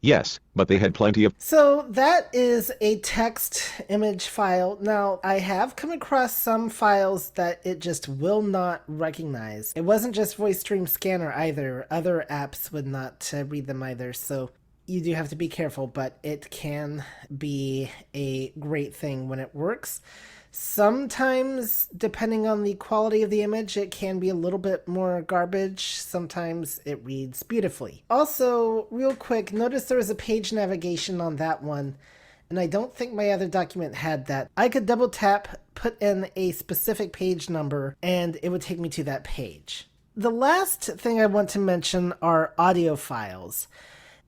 Yes, but they had plenty of... So that is a text image file. Now, I have come across some files that it just will not recognize. It wasn't just VoiceStream Scanner either. Other apps would not read them either, so you do have to be careful, but it can be a great thing when it works. Sometimes, depending on the quality of the image, it can be a little bit more garbage. Sometimes it reads beautifully. Also, real quick, notice there was a page navigation on that one, and I don't think my other document had that. I could double tap, put in a specific page number, and it would take me to that page. The last thing I want to mention are audio files.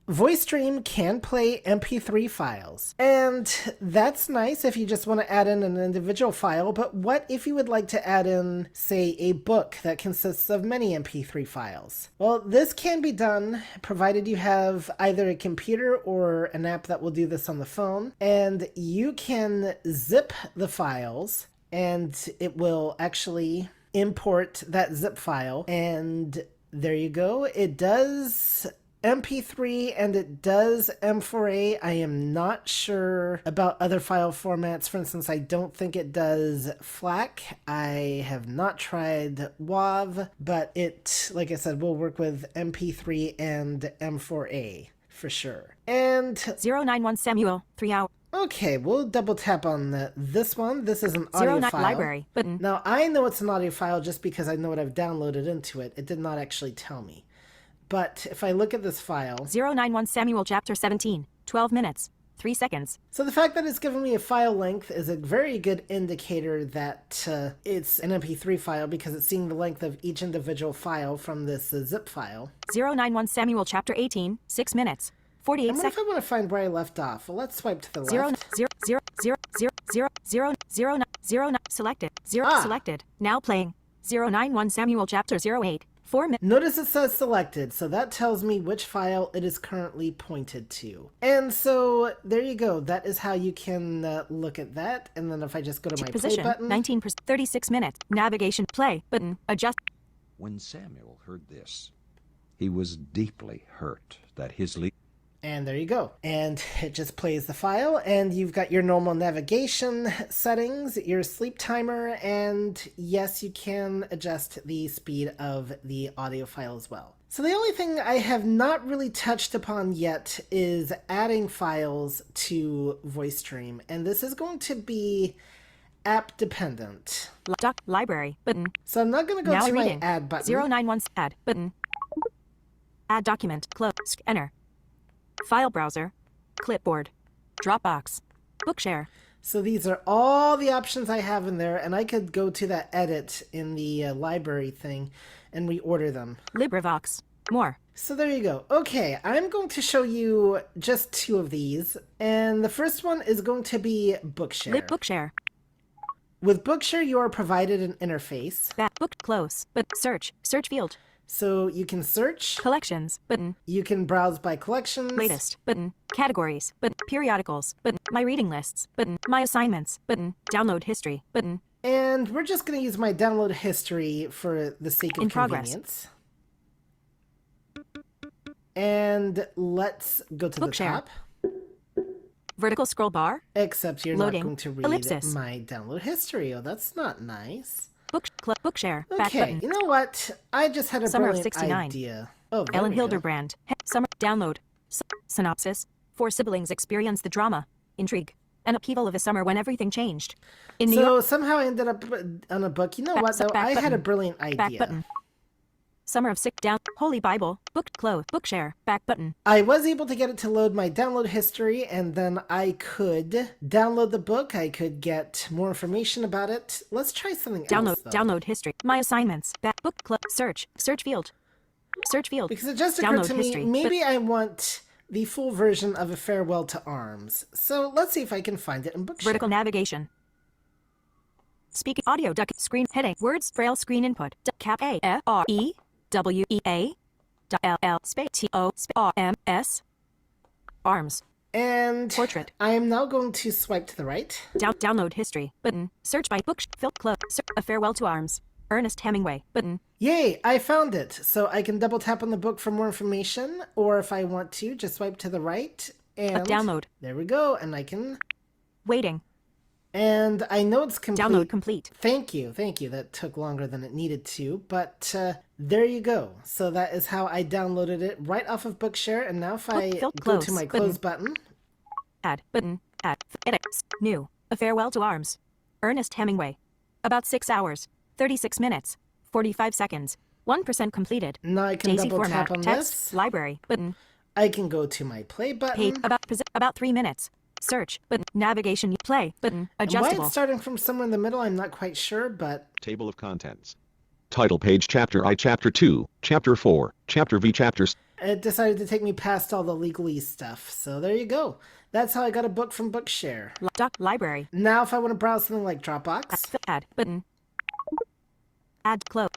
VoiceStream can play MP3 files, and that's nice if you just want to add in an individual file, but what if you would like to add in, say, a book that consists of many MP3 files? Well, this can be done provided you have either a computer or an app that will do this on the phone, and you can zip the files, and it will actually import that zip file, and there you go. It does MP3 and it does M4A. I am not sure about other file formats. For instance, I don't think it does FLAC. I have not tried WAV, but it, like I said, will work with MP3 and M4A for sure. And 091 Samuel, 3 hours. Okay, we'll double tap on this one. This is an audio file. Library button. Now, I know it's an audio file just because I know what I've downloaded into it. It did not actually tell me. But if I look at this file... 091 Samuel chapter 17, 12 minutes, 3 seconds. So the fact that it's giving me a file length is a very good indicator that it's an MP3 file because it's seeing the length of each individual file from this zip file. 091 Samuel chapter 18, 6 minutes, 48 seconds. What if I want to find where I left off? Well, let's swipe to the left. 0 selected. Selected. Now playing. 091 Samuel chapter 08. 4 minutes. Notice it says selected, so that tells me which file it is currently pointed to. And so there you go. That is how you can look at that. And then if I just go to my position, play button. 19%, 36 minutes. Navigation, play button, adjust. When Samuel heard this, he was deeply hurt that his leader. And there you go. And it just plays the file, and you've got your normal navigation settings, your sleep timer, and yes, you can adjust the speed of the audio file as well. So the only thing I have not really touched upon yet is adding files to VoiceStream, and this is going to be app dependent. Library button. So I'm not going to go to my add button. 091 add button. Add document. Close. Enter. File browser. Clipboard. Dropbox. Bookshare. So these are all the options I have in there, and I could go to that edit in the library thing and reorder them. LibriVox. More. So there you go. Okay, I'm going to show you just 2 of these, and the first one is going to be Bookshare. Bookshare. With Bookshare, you are provided an interface. Back book close, but search field. So you can search. Collections, button. You can browse by collections. Latest, button. Categories, button. Periodicals, button. My reading lists, button. My assignments, button. Download history, button. And we're just going to use my download history for the sake of convenience. And let's go to Bookshare. the top. Vertical scroll bar. Except you're Loading. not going to read Ellipsis. my download history. Oh, that's not nice. Bookshare. Back Okay, button. you know what? I just had a Summer of brilliant 69. idea. Oh, there Ellen we go. Hilderbrand. Summer. Download. Synopsis. 4 siblings experience the drama, intrigue, and upheaval of a summer when everything changed. In New So York. somehow I ended up on a book. You know what, though? Back I had a button. brilliant Back idea. button. Summer of Sick Down. Holy Bible. Book close. Bookshare. Back button. I was able to get it to load my download history, and then I could download the book. I could get more information about it. Let's try something else, though. Download history. My assignments. Back book search field. Search field. Because it just occurred Download to me, history. maybe I want the full version of A Farewell to Arms. So let's see if I can find it in Bookshare. Vertical navigation. Speaking audio duck screen heading words braille screen input cap A F R E W E A L L space T O R M S arms And portrait. I am now going to swipe to the right. Download history button. Search by book fill close. A Farewell to Arms. Ernest Hemingway button. Yay, I found it. So I can double tap on the book for more information, or if I want to, just swipe to the right and Download. There we go, and I can Waiting. And I know it's complete. Download complete. Thank you. That took longer than it needed to, but there you go. So that is how I downloaded it right off of Bookshare, and now if I go close to my close button. Add button. Add edit new. A Farewell to Arms. Ernest Hemingway. About 6 hours, 36 minutes, 45 seconds. 1% completed. Now I can Daisy double format. tap on Text. this. Library button. I can go to my play button. Page about 3 minutes. Search button. Navigation play button. And why Adjustable. it's starting from somewhere in the middle, I'm not quite sure, but Table of contents. Title page chapter I chapter 2, chapter 4, chapter V chapters. it decided to take me past all the legalese stuff. So there you go. That's how I got a book from Bookshare. Library. Now if I want to browse something like Dropbox. Add button. Add close.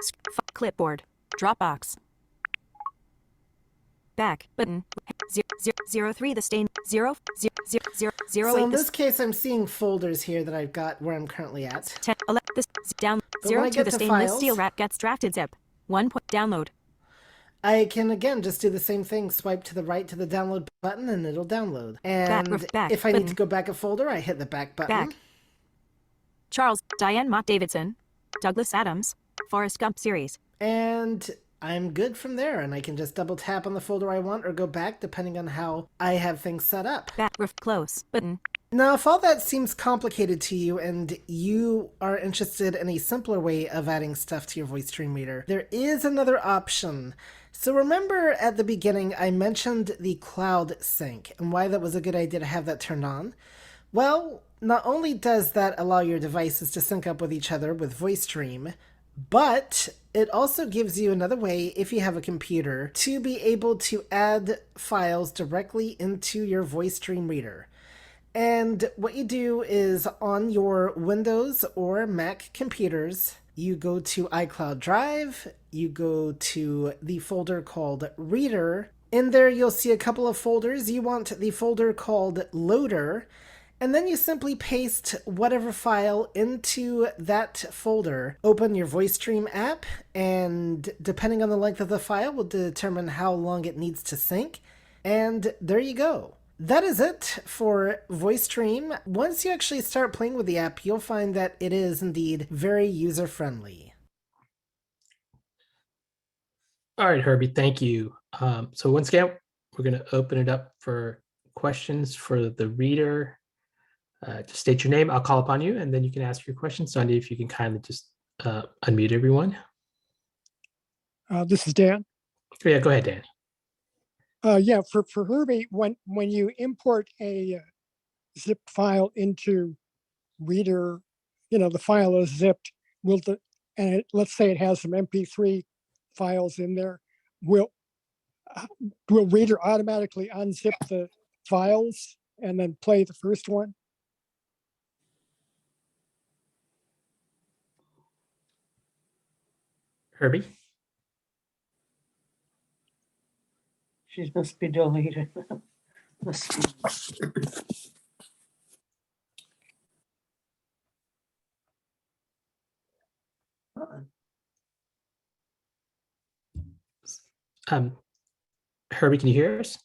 Clipboard. Dropbox. Back button. 03 the stain 0 So in this case, I'm seeing folders here that I've got where I'm currently at. 10 11 this down But when I 02 get the to stainless files- steel wrap gets drafted zip. 1 point download. I can again just do the same thing, swipe to the right to the download button, and it'll download. And back if I need button. to go back a folder, I hit the back button. Back. Charles Diane Mott Davidson. Douglas Adams. Forrest Gump series. And I'm good from there, and I can just double tap on the folder I want or go back depending on how I have things set up. Back close button. Now, if all that seems complicated to you and you are interested in a simpler way of adding stuff to your voice stream reader, there is another option. So remember at the beginning I mentioned the cloud sync and why that was a good idea to have that turned on? Well, not only does that allow your devices to sync up with each other with VoiceStream, but it also gives you another way, if you have a computer, to be able to add files directly into your VoiceStream reader. And what you do is on your Windows or Mac computers, you go to iCloud Drive, you go to the folder called Reader. In there, you'll see a couple of folders. You want the folder called Loader, and then you simply paste whatever file into that folder. Open your VoiceStream app, and depending on the length of the file will determine how long it needs to sync. And there you go. That is it for VoiceStream. Once you actually start playing with the app, you'll find that it is indeed very user-friendly. All right, Herbie, thank you. So once again, we're going to open it up for questions for the reader. Just state your name, I'll call upon you, and then you can ask your question. Sandy, if you can kindly just unmute everyone. This is Dan. Yeah, go ahead, Dan. Yeah, for Herbie, when you import a zip file into Reader, the file is zipped, let's say it has some MP3 files in there, will Reader automatically unzip the files and then play the first one? Herbie? She must be deleted. Herbie, can you hear us?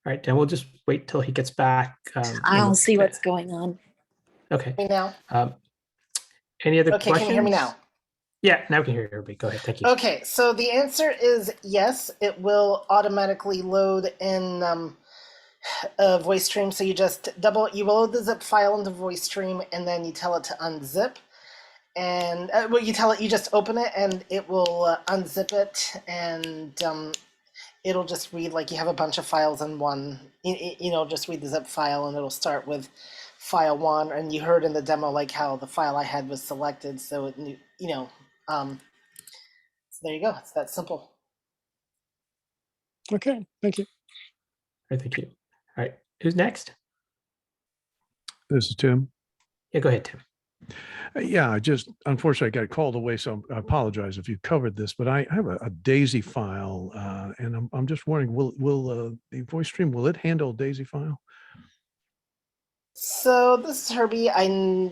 All right, then we'll just wait till he gets back. I'll see what's going on. Okay. Me now. Any other Okay, questions? can you hear me now? Yeah, now we can hear you, Herbie. Go ahead. Thank you. Okay, so the answer is yes. It will automatically load in VoiceStream. So you load the zip file into VoiceStream, and then you tell it to unzip. And you just open it, and it will unzip it, and it'll just read like you have a bunch of files in one. Just read the zip file, and it'll start with file 1. And you heard in the demo like how the file I had was selected, so it knew, so there you go. It's that simple. Okay, thank you. All right, thank you. All right, who's next? This is Tim. Yeah, go ahead, Tim. Yeah, unfortunately I got called away, so I apologize if you covered this, but I have a DAISY file, and I'm just wondering, will the VoiceStream, will it handle a DAISY file? So this is Herbie.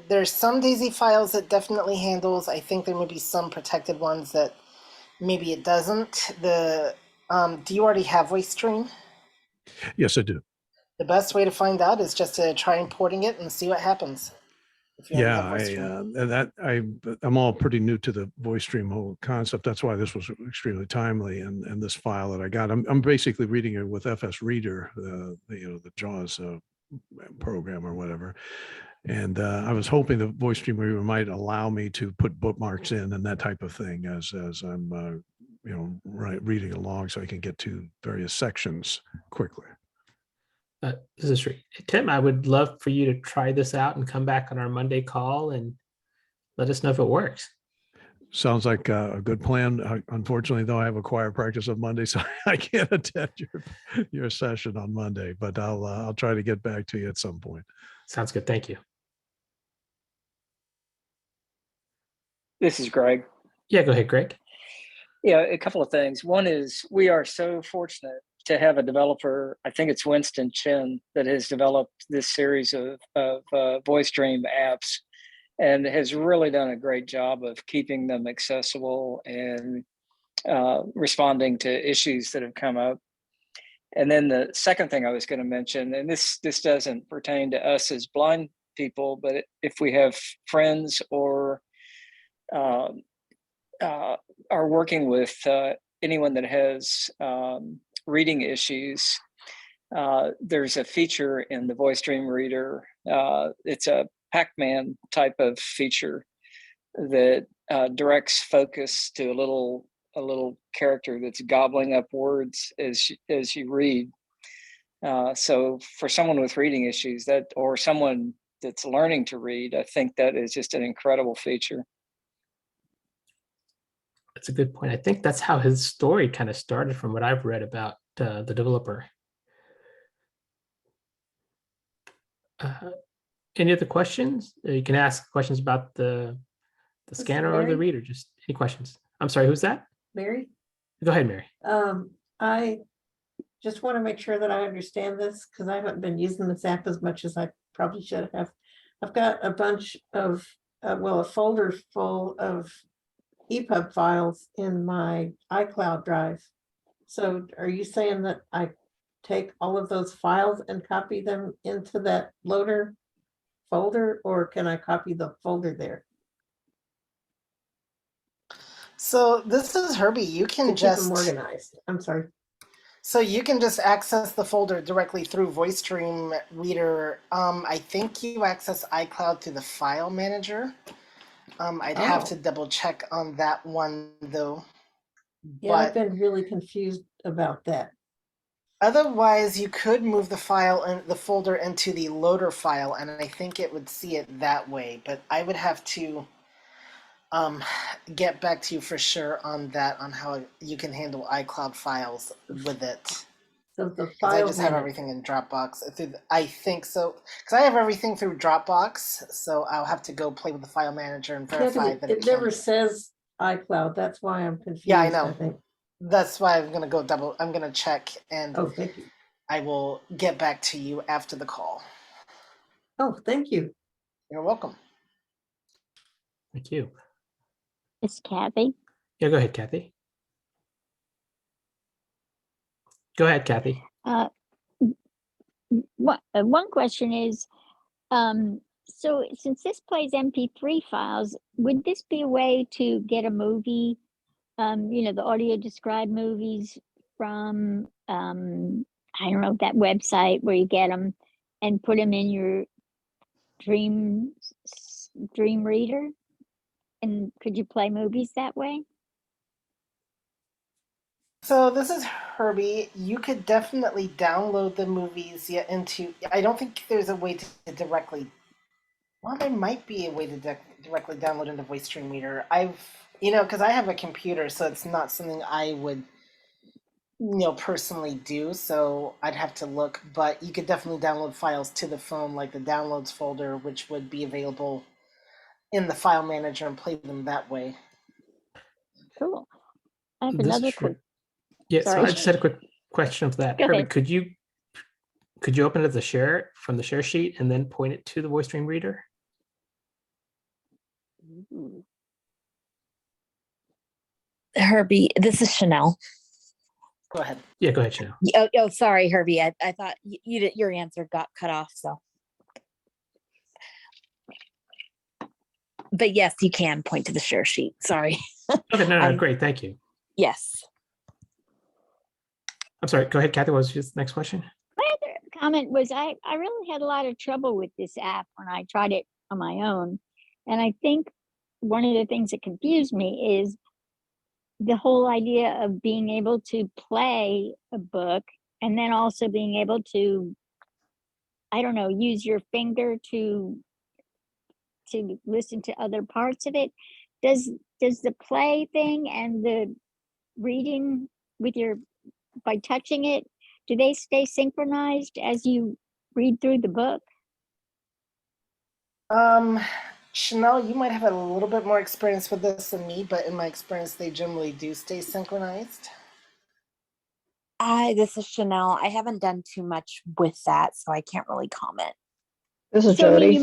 There's some DAISY files it definitely handles. I think there may be some protected ones that maybe it doesn't. Do you already have VoiceStream? Yes, I do. The best way to find out is just to try importing it and see what happens. Yeah, I'm all pretty new to the VoiceStream whole concept. That's why this was extremely timely. And this file that I got, I'm basically reading it with FS Reader, the JAWS program or whatever. And I was hoping the VoiceStream Reader might allow me to put bookmarks in and that type of thing as I'm reading along, so I can get to various sections quickly. This is Sree. Tim, I would love for you to try this out and come back on our Monday call and let us know if it works. Sounds like a good plan. Unfortunately, though, I have a choir practice on Monday, so I can't attend your session on Monday. But I'll try to get back to you at some point. Sounds good. Thank you. This is Greg. Yeah, go ahead, Greg. Yeah, a couple of things. One is we are so fortunate to have a developer, I think it's Winston Chen, that has developed this series of VoiceStream apps and has really done a great job of keeping them accessible and responding to issues that have come up. And then the second thing I was going to mention, and this doesn't pertain to us as blind people, but if we have friends or are working with anyone that has reading issues, there's a feature in the VoiceStream Reader. It's a Pac-Man type of feature that directs focus to a little character that's gobbling up words as you read. So for someone with reading issues, or someone that's learning to read, I think that is just an incredible feature. That's a good point. I think that's how his story kind of started from what I've read about the developer. Any other questions? You can ask questions about the scanner or the reader. Just any questions. I'm sorry, who's that? Mary? Go ahead, Mary. I just want to make sure that I understand this because I haven't been using this app as much as I probably should have. I've got a bunch of, a folder full of EPUB files in my iCloud drive. So are you saying that I take all of those files and copy them into that loader folder, or can I copy the folder there? So this is Herbie. You can keep them organized. I'm sorry. So you can just access the folder directly through VoiceStream Reader. I think you access iCloud through the file manager. I'd have to double check on that one though. Yeah, I've been really confused about that. Otherwise, you could move the file and the folder into the loader file, and I think it would see it that way. But I would have to get back to you for sure on that, on how you can handle iCloud files with it. So the I file just have manager. everything in Dropbox. I think so, because I have everything through Dropbox. So I'll have to go play with the file manager and Yeah, 'cause verify that it never says iCloud. That's why I'm confused. Yeah, I know. think. That's why I'm gonna go I'm gonna check, and Oh, thank you. I will get back to you after the call. Oh, thank you. You're welcome. Thank you. It's Kathy. Yeah, go ahead, Kathy. Go ahead, Kathy. One question is, so since this plays MP3 files, would this be a way to get a movie, the audio described movies from, I don't know, that website where you get them and put them in your Dream Reader? And could you play movies that way? So this is Herbie. You could definitely download the movies into. I don't think there's a way to directly. Well, there might be a way to directly download into Voice Stream Reader. Because I have a computer, so it's not something I would, personally do. So I'd have to look. But you could definitely download files to the phone, like the downloads folder, which would be available in the file manager, and play them that way. Cool. I have This another is true. quick. Yeah, so Sorry. I just had a quick question for that. Go Herbie, ahead. could you open it as a share from the share sheet and then point it to the voice stream reader? Herbie, this is Chanel. Go ahead. Yeah, go ahead, Chanel. Oh, sorry, Herbie. I thought your answer got cut off. So, but yes, you can point to the share sheet. Sorry. Okay, no, great, thank you. Yes. I'm sorry. Go ahead, Kathy. What was your next question? My other comment was I really had a lot of trouble with this app when I tried it on my own. And I think one of the things that confused me is the whole idea of being able to play a book and then also being able to, I don't know, use your finger to listen to other parts of it. Does the play thing and the reading by touching it, do they stay synchronized as you read through the book? Chanel, you might have a little bit more experience with this than me, but in my experience, they generally do stay synchronized. This is Chanel. I haven't done too much with that, so I can't really comment. This is Jody.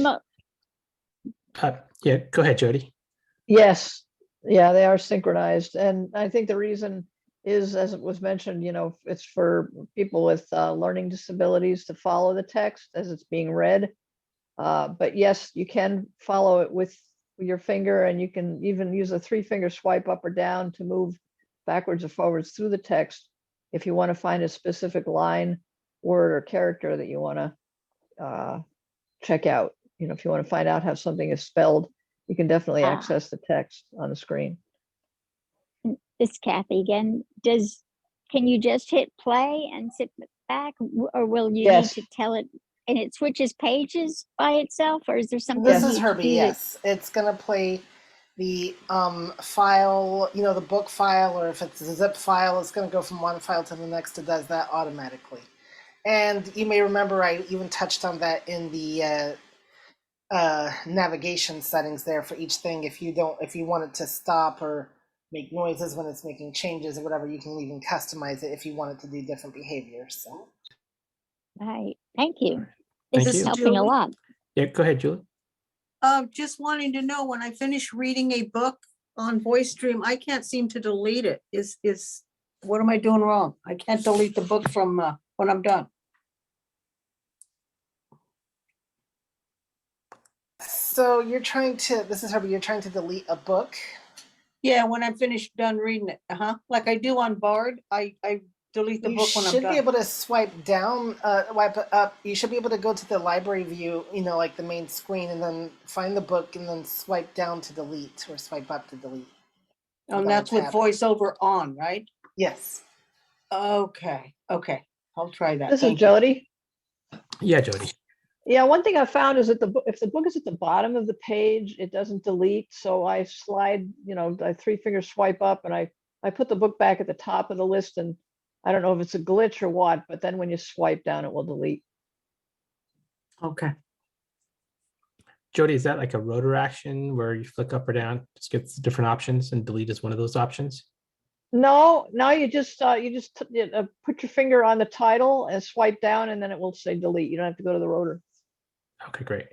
Yeah, go ahead, Jody. Yes, yeah, they are synchronized, and I think the reason is, as it was mentioned, it's for people with learning disabilities to follow the text as it's being read. But yes, you can follow it with your finger, and you can even use a 3-finger swipe up or down to move backwards or forwards through the text if you want to find a specific line, word, or character that you want to check out. If you want to find out how something is spelled, you can definitely access the text on the screen. It's Kathy again. Can you just hit play and sit back, or will you need to tell it and it switches pages by itself, or is there something? This is Herbie. Yes, it's gonna play the file, the book file, or if it's a zip file, it's gonna go from one file to the next. It does that automatically. And you may remember I even touched on that in the navigation settings there for each thing. If you want it to stop or make noises when it's making changes or whatever, you can even customize it if you want it to do different behaviors. So. Right. Thank you. Thank This is you. helping a lot. Yeah, go ahead, Julie. Just wanting to know, when I finish reading a book on VoiceStream, I can't seem to delete it. What am I doing wrong? I can't delete the book from when I'm done. So you're trying to, this is Herbie, you're trying to delete a book? Yeah, when I'm done reading it. Like I do on Bard, I delete the book when I'm done. You should be able to swipe down, wipe it up. You should be able to go to the library view, like the main screen, and then find the book and then swipe down to delete or swipe up to delete. And that's with VoiceOver on, right? Yes. Okay. I'll try that. This is Thank you. Jody. Yeah, Jody. Yeah, one thing I found is that if the book is at the bottom of the page, it doesn't delete. So I slide, I 3-finger swipe up, and I put the book back at the top of the list. And I don't know if it's a glitch or what, but then when you swipe down, it will delete. Okay. Jody, is that like a rotor action where you flick up or down, just gets different options, and delete is one of those options? No, you just put your finger on the title and swipe down, and then it will say delete. You don't have to go to the rotor. Okay, great.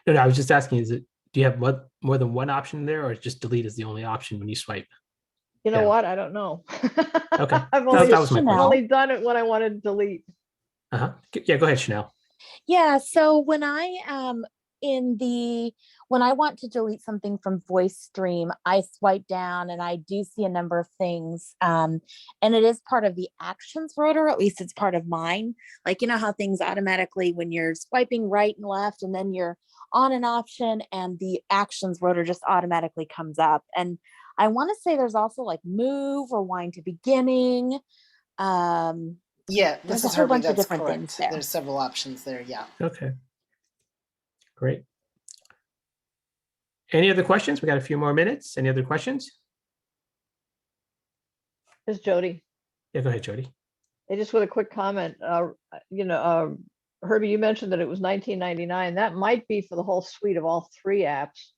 No, I was just asking, do you have more than one option there, or just delete is the only option when you swipe? You know what? I don't know. Okay. I've that was my question. only done it when I wanted to delete. Yeah, go ahead, Chanel. Yeah, so when I when I want to delete something from VoiceStream, I swipe down and I do see a number of things. And it is part of the actions rotor, at least it's part of mine. Like, you know how things automatically, when you're swiping right and left, and then you're on an option and the actions rotor just automatically comes up. And I want to say there's also like move or wind to beginning. Yeah, there's this a is whole Herbie. bunch of That's different correct. things there. There's several options there. Yeah. Okay. Great. Any other questions? We got a few more minutes. Any other questions? It's Jody. Yeah, go ahead, Jody. Hey, just with a quick comment, Herbie, you mentioned that it was $19.99. That might be for the whole suite of all 3 apps.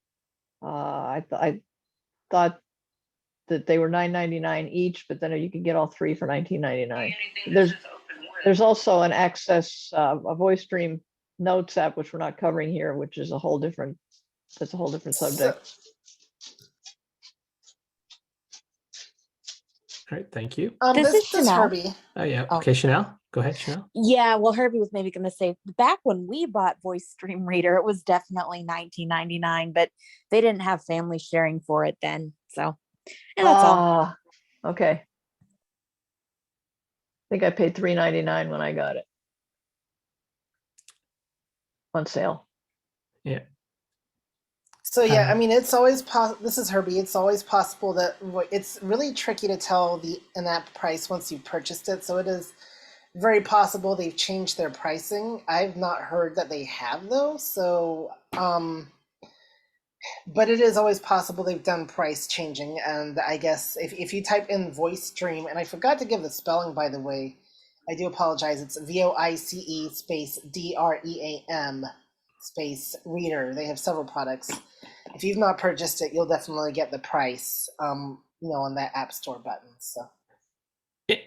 I thought that they were $9.99 each, but then you can get all 3 for $19.99. There's also an Access a VoiceStream Notes app, which we're not covering here, which is a whole different subject. All right, thank you. This is Chanel. Herbie. Oh, yeah. Okay, Chanel. Go ahead, Chanel. Yeah, well, Herbie was maybe going to say back when we bought VoiceStream Reader, it was definitely $19.99, but they didn't have family sharing for it then. So and that's all. Okay. I think I paid $3.99 when I got it on sale. Yeah. So yeah, I mean, it's always this is Herbie. It's always possible that it's really tricky to tell the in-app price once you've purchased it. So it is very possible they've changed their pricing. I've not heard that they have though. So, but it is always possible they've done price changing. And I guess if you type in VoiceStream, and I forgot to give the spelling, by the way, I do apologize. It's VOICE space DREAM space reader. They have several products. If you've not purchased it, you'll definitely get the price, on that App Store button. So,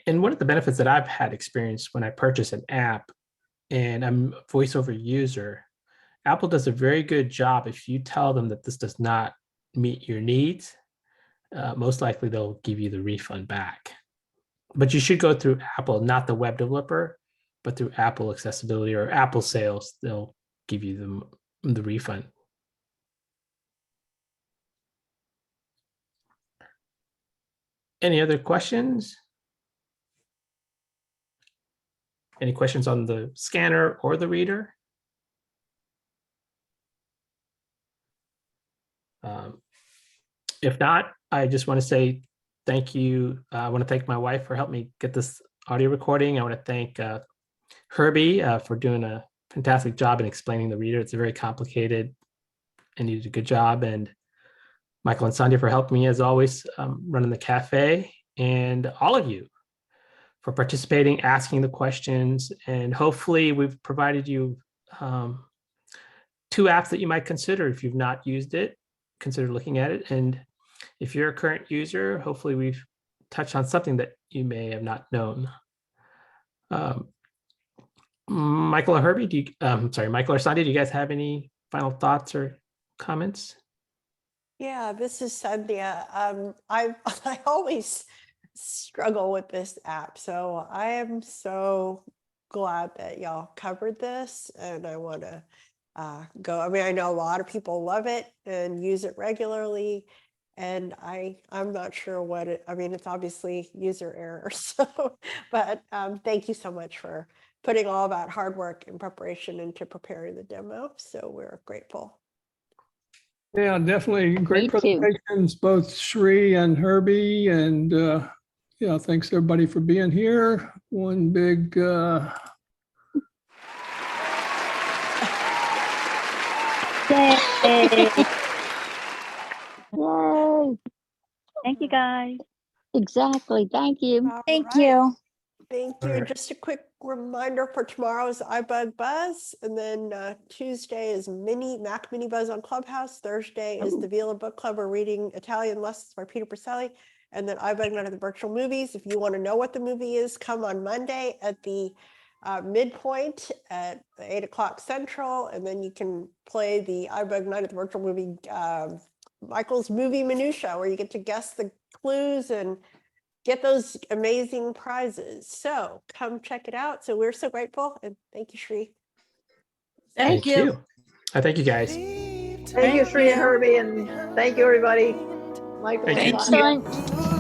and one of the benefits that I've had experience when I purchase an app, and I'm a voiceover user, Apple does a very good job. If you tell them that this does not meet your needs, most likely they'll give you the refund back. But you should go through Apple, not the web developer, but through Apple Accessibility or Apple Sales. They'll give you the refund. Any other questions? Any questions on the scanner or the reader? If not, I just want to say thank you. I want to thank my wife for helping me get this audio recording. I want to thank Herbie for doing a fantastic job in explaining the reader. It's very complicated and you did a good job. And Michael and Sandhya for helping me as always, running the cafe, and all of you for participating, asking the questions, and hopefully we've provided you 2 apps that you might consider. If you've not used it, consider looking at it. And if you're a current user, hopefully we've touched on something that you may have not known. Michael or Herbie, Michael or Sandhya, do you guys have any final thoughts or comments? Yeah, this is Sandhya. I always struggle with this app, so I am so glad that y'all covered this, and I want to go. I mean, I know a lot of people love it and use it regularly, and I'm not sure what it. I mean, it's obviously user error. So, but thank you so much for putting all that hard work and preparation into preparing the demo. So we're grateful. Yeah, definitely great presentations, both Sree and Herbie, and Yeah, thanks everybody for being here. One big Yay! Yay! Thank you, guys. Exactly. Thank you. Thank you. Thank you. All And right. just a quick reminder for tomorrow's iBug Buzz. And then Tuesday is Mac Mini Buzz on Clubhouse. Thursday is the Vila Book Club. We're reading Italian Lessons by Peter Pacelli. And then iBug Night of the Virtual Movies. If you want to know what the movie is, come on Monday at the midpoint at 8 o'clock Central. And then you can play the iBug Night of the Virtual Movie, Michael's Movie Minutia, where you get to guess the clues and get those amazing prizes. So come check it out. So we're so grateful. And thank you, Sree. Thank you. Thank you guys. Thank you, Sree and Herbie, and thank you, everybody. Michael Thank and you. Sonia. Excellent.